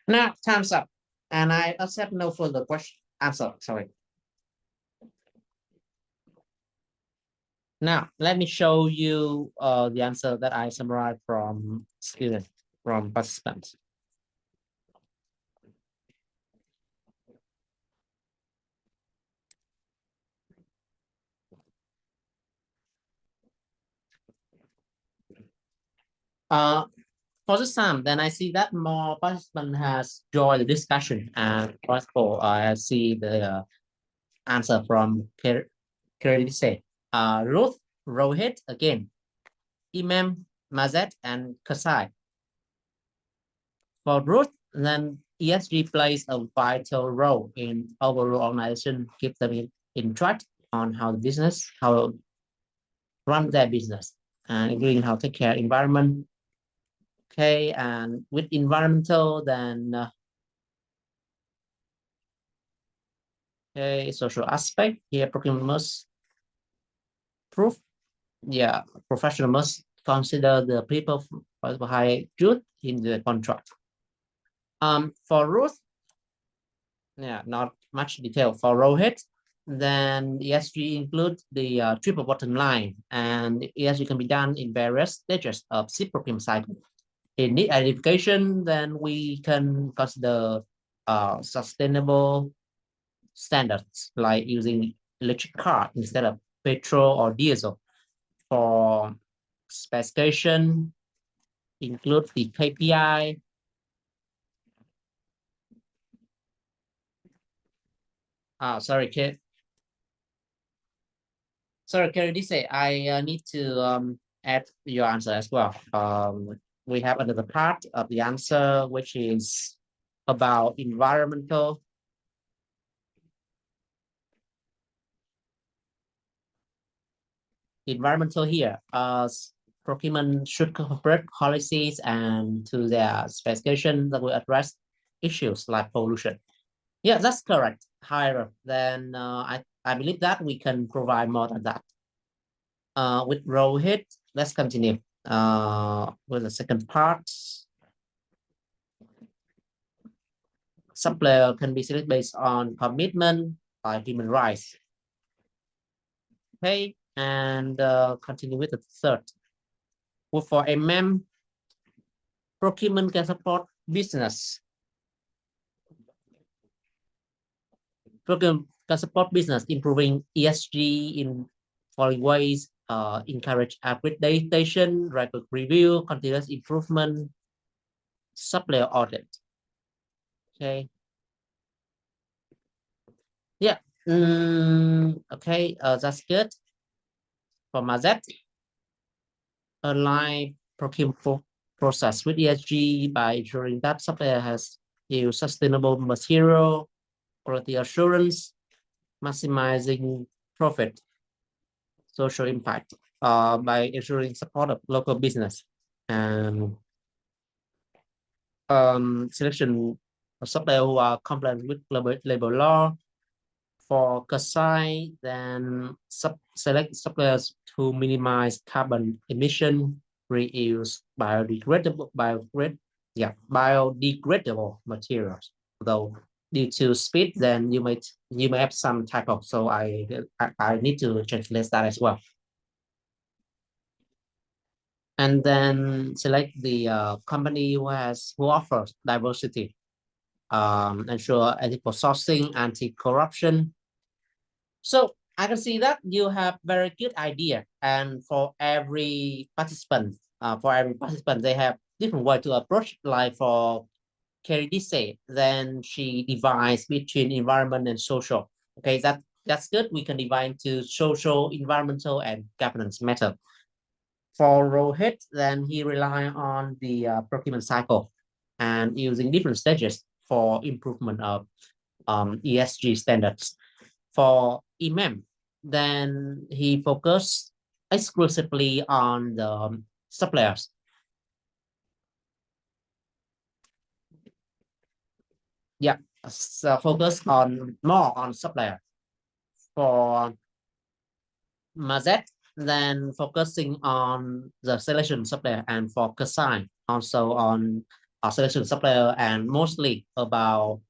Now time's up, and I accept no further question answer. Sorry. Now let me show you the answer that I summarized from students, from participants. For this time, then I see that more participants has joined the discussion, and first of all, I see the answer from Kirilise, Ruth, Rohit again, Imam, Mazet, and Kasai. For Ruth, then ESG plays a vital role in overall organization, keep them in track on how the business, how run their business, and including how take care environment. Okay, and with environmental, then okay, social aspect here, procurement must prove, yeah, professional must consider the people behind truth in the contract. For Ruth, yeah, not much detail. For Rohit, then ESG includes the triple bottom line, and ESG can be done in various stages of SIP procurement cycle. In need identification, then we can consider sustainable standards like using electric car instead of petrol or diesel. For specification, include the KPI. Sorry, Carrie, say I need to add your answer as well. We have another part of the answer, which is about environmental. environmental here. Procurement should incorporate policies and to their specification that will address issues like pollution. Yeah, that's correct. However, then I believe that we can provide more than that. With Rohit, let's continue with the second part. Supplier can be selected based on commitment by human rights. Okay, and continue with the third. For MM, procurement can support business. Procurement can support business improving ESG in following ways: encourage accreditation, record review, continuous improvement, supplier audit. Okay. Yeah. Okay. That's good. For Mazet, align procurement process with ESG by ensuring that supplier has used sustainable material, quality assurance, maximizing profit, social impact by ensuring support of local business and selection of suppliers who are compliant with global labor law. For Kasai, then select suppliers to minimize carbon emission, reuse biodegradable materials. Though due to speed, then you may have some typo. So I need to translate that as well. And then select the company who offers diversity, ensure ethical sourcing, anti-corruption. So I can see that you have very good idea, and for every participant, they have different way to approach. Like for Kerry say, then she divides between environment and social. Okay, that's good. We can divide into social, environmental, and governance method. For Rohit, then he rely on the procurement cycle and using different stages for improvement of ESG standards. For Imam, then he focused exclusively on the suppliers. Yeah, so focus on more on supplier. For Mazet, then focusing on the selection supplier, and for Kasai also on selection supplier, and mostly about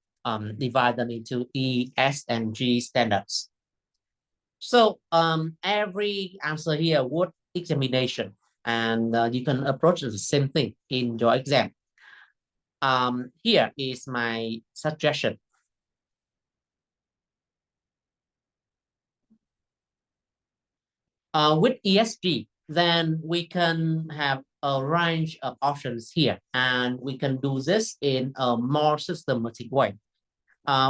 divide them into E, S, and G standards. So every answer here would examination, and you can approach the same thing in your exam. Here is my suggestion. With ESG, then we can have a range of options here, and we can do this in a more systematic way.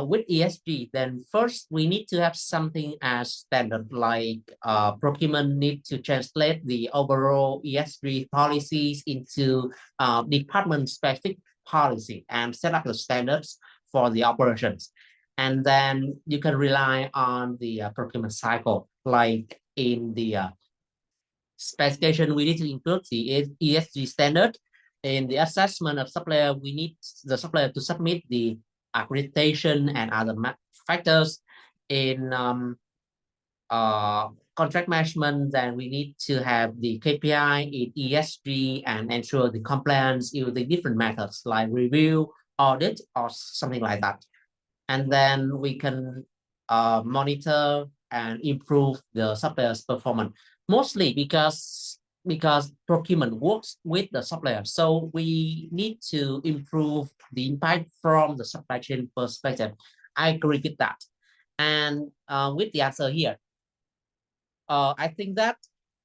With ESG, then first we need to have something as standard, like procurement need to translate the overall ESG policies into department-specific policy and set up the standards for the operations. And then you can rely on the procurement cycle, like in the specification, we need to include the ESG standard. In the assessment of supplier, we need the supplier to submit the accreditation and other factors. In contract management, then we need to have the KPI in ESG and ensure the compliance using different methods like review, audit, or something like that. And then we can monitor and improve the supplier's performance, mostly because procurement works with the supplier. So we need to improve the impact from the supply chain perspective. I agree with that. And with the answer here, I think that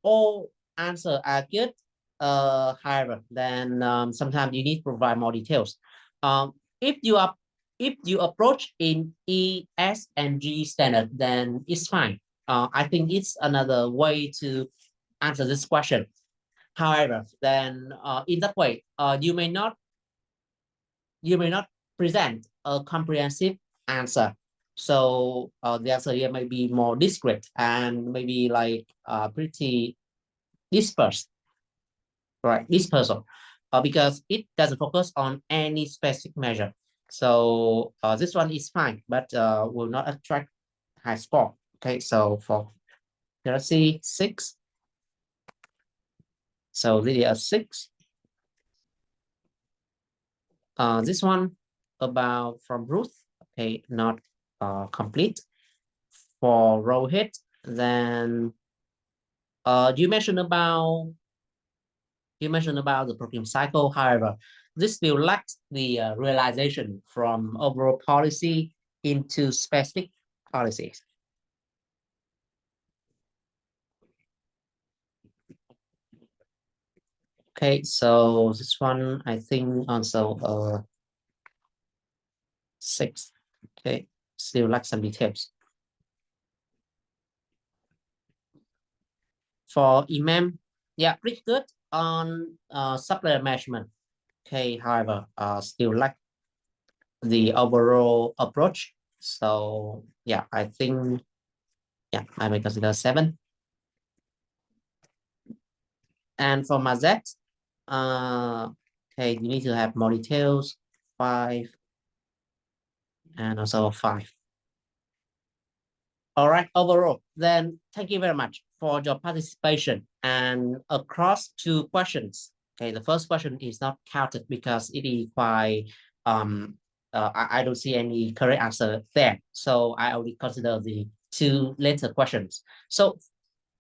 all answers are good. However, then sometimes you need to provide more details. If you approach in E, S, and G standard, then it's fine. I think it's another way to answer this question. However, then in that way, you may not present a comprehensive answer. So the answer here may be more discrete and maybe like pretty dispersed, right? Dispersal, because it doesn't focus on any specific measure. So this one is fine, but will not attract high score. Okay, so for literacy 6. So this is a 6. This one about from Ruth. Okay, not complete. For Rohit, then you mentioned about the procurement cycle. However, this still lacks the realization from overall policy into specific policies. Okay, so this one I think also 6. Okay, still lack some details. For imam, yeah, pretty good on supplier management. Okay, however, still lack the overall approach. So yeah, I think, yeah, I may consider 7. And for Mazet, okay, you need to have more details. 5 and also 5. All right, overall, then thank you very much for your participation. And across 2 questions, okay, the first question is not counted because it is quite, I don't see any correct answer there. So I only consider the 2 later questions. So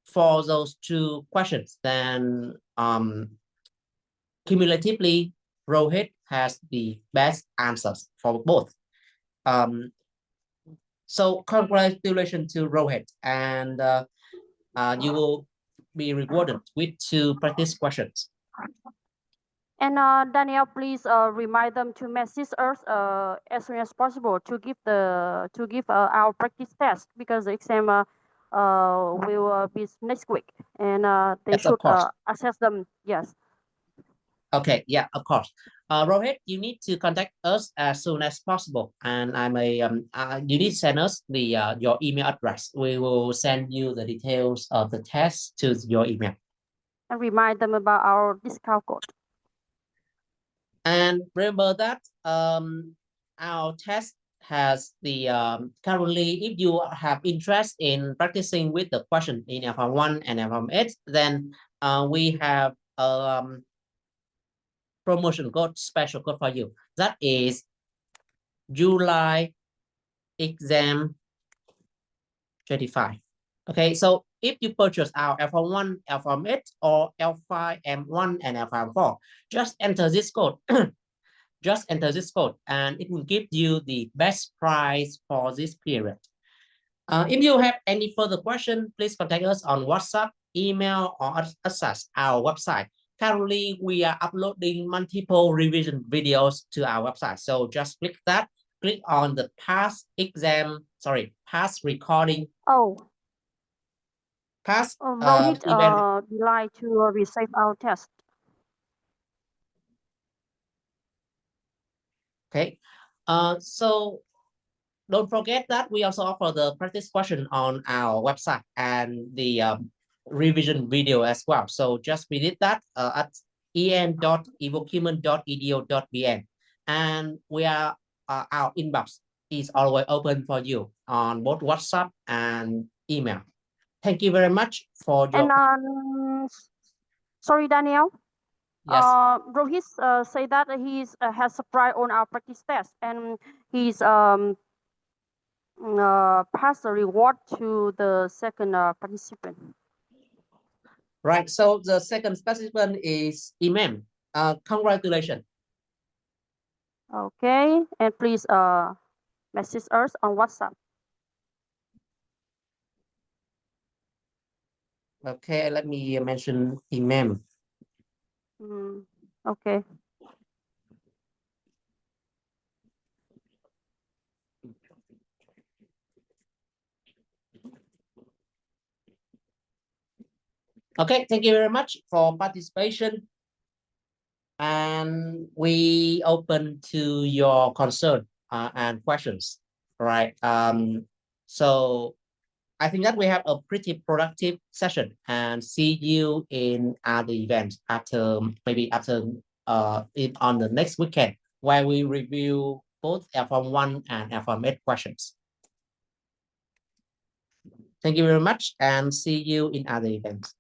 for those 2 questions, then cumulatively, Rohit has the best answers for both. So congratulations to Rohit, and you will be rewarded with 2 practice questions. And Danielle, please remind them to message us as soon as possible to give our practice test, because the exam will be next week, and they Yes, of should course. assess them. Yes. Okay, yeah, of course. Rohit, you need to contact us as soon as possible, and I may you need to send us the your email address. We will send you the details of the test to your email. And remind them about our discount code. And remember that our test has the currently, if you have interest in practicing with the question in L4M1 and L4M8, then we have promotion code, special code for you. That is July exam 25. Okay, so if you purchase our L4M1, L4M8, or L5M1 and L5M4, just enter this code. Just enter this code and it will give you the best price for this period. If you have any further question, please contact us on WhatsApp, email, or access our website. Currently, we are uploading multiple revision videos to our website. So just click that, click on the past recording. Rohit like to receive our test. Okay, so don't forget that we also offer the practice question on our website and the revision video as well. So just visit that at en.evocument.edu.vn, and we are our inbox is always open for you on both WhatsApp and email. Thank you very much for your. And sorry, Danielle. Yes. Rohit say that he has surprise on our practice test, and he's pass the reward to the second participant. Right. So the second participant is Imam. Congratulations. Okay, and please message us on WhatsApp. Okay, let me mention Imam. Okay. Okay, thank you very much for participation. And we open to your concern and questions. right? So I think that we have a pretty productive session, and see you in other events after, maybe after on the next weekend, where we review both L4M1 and L4M8 questions. Thank you very much, and see you in other events.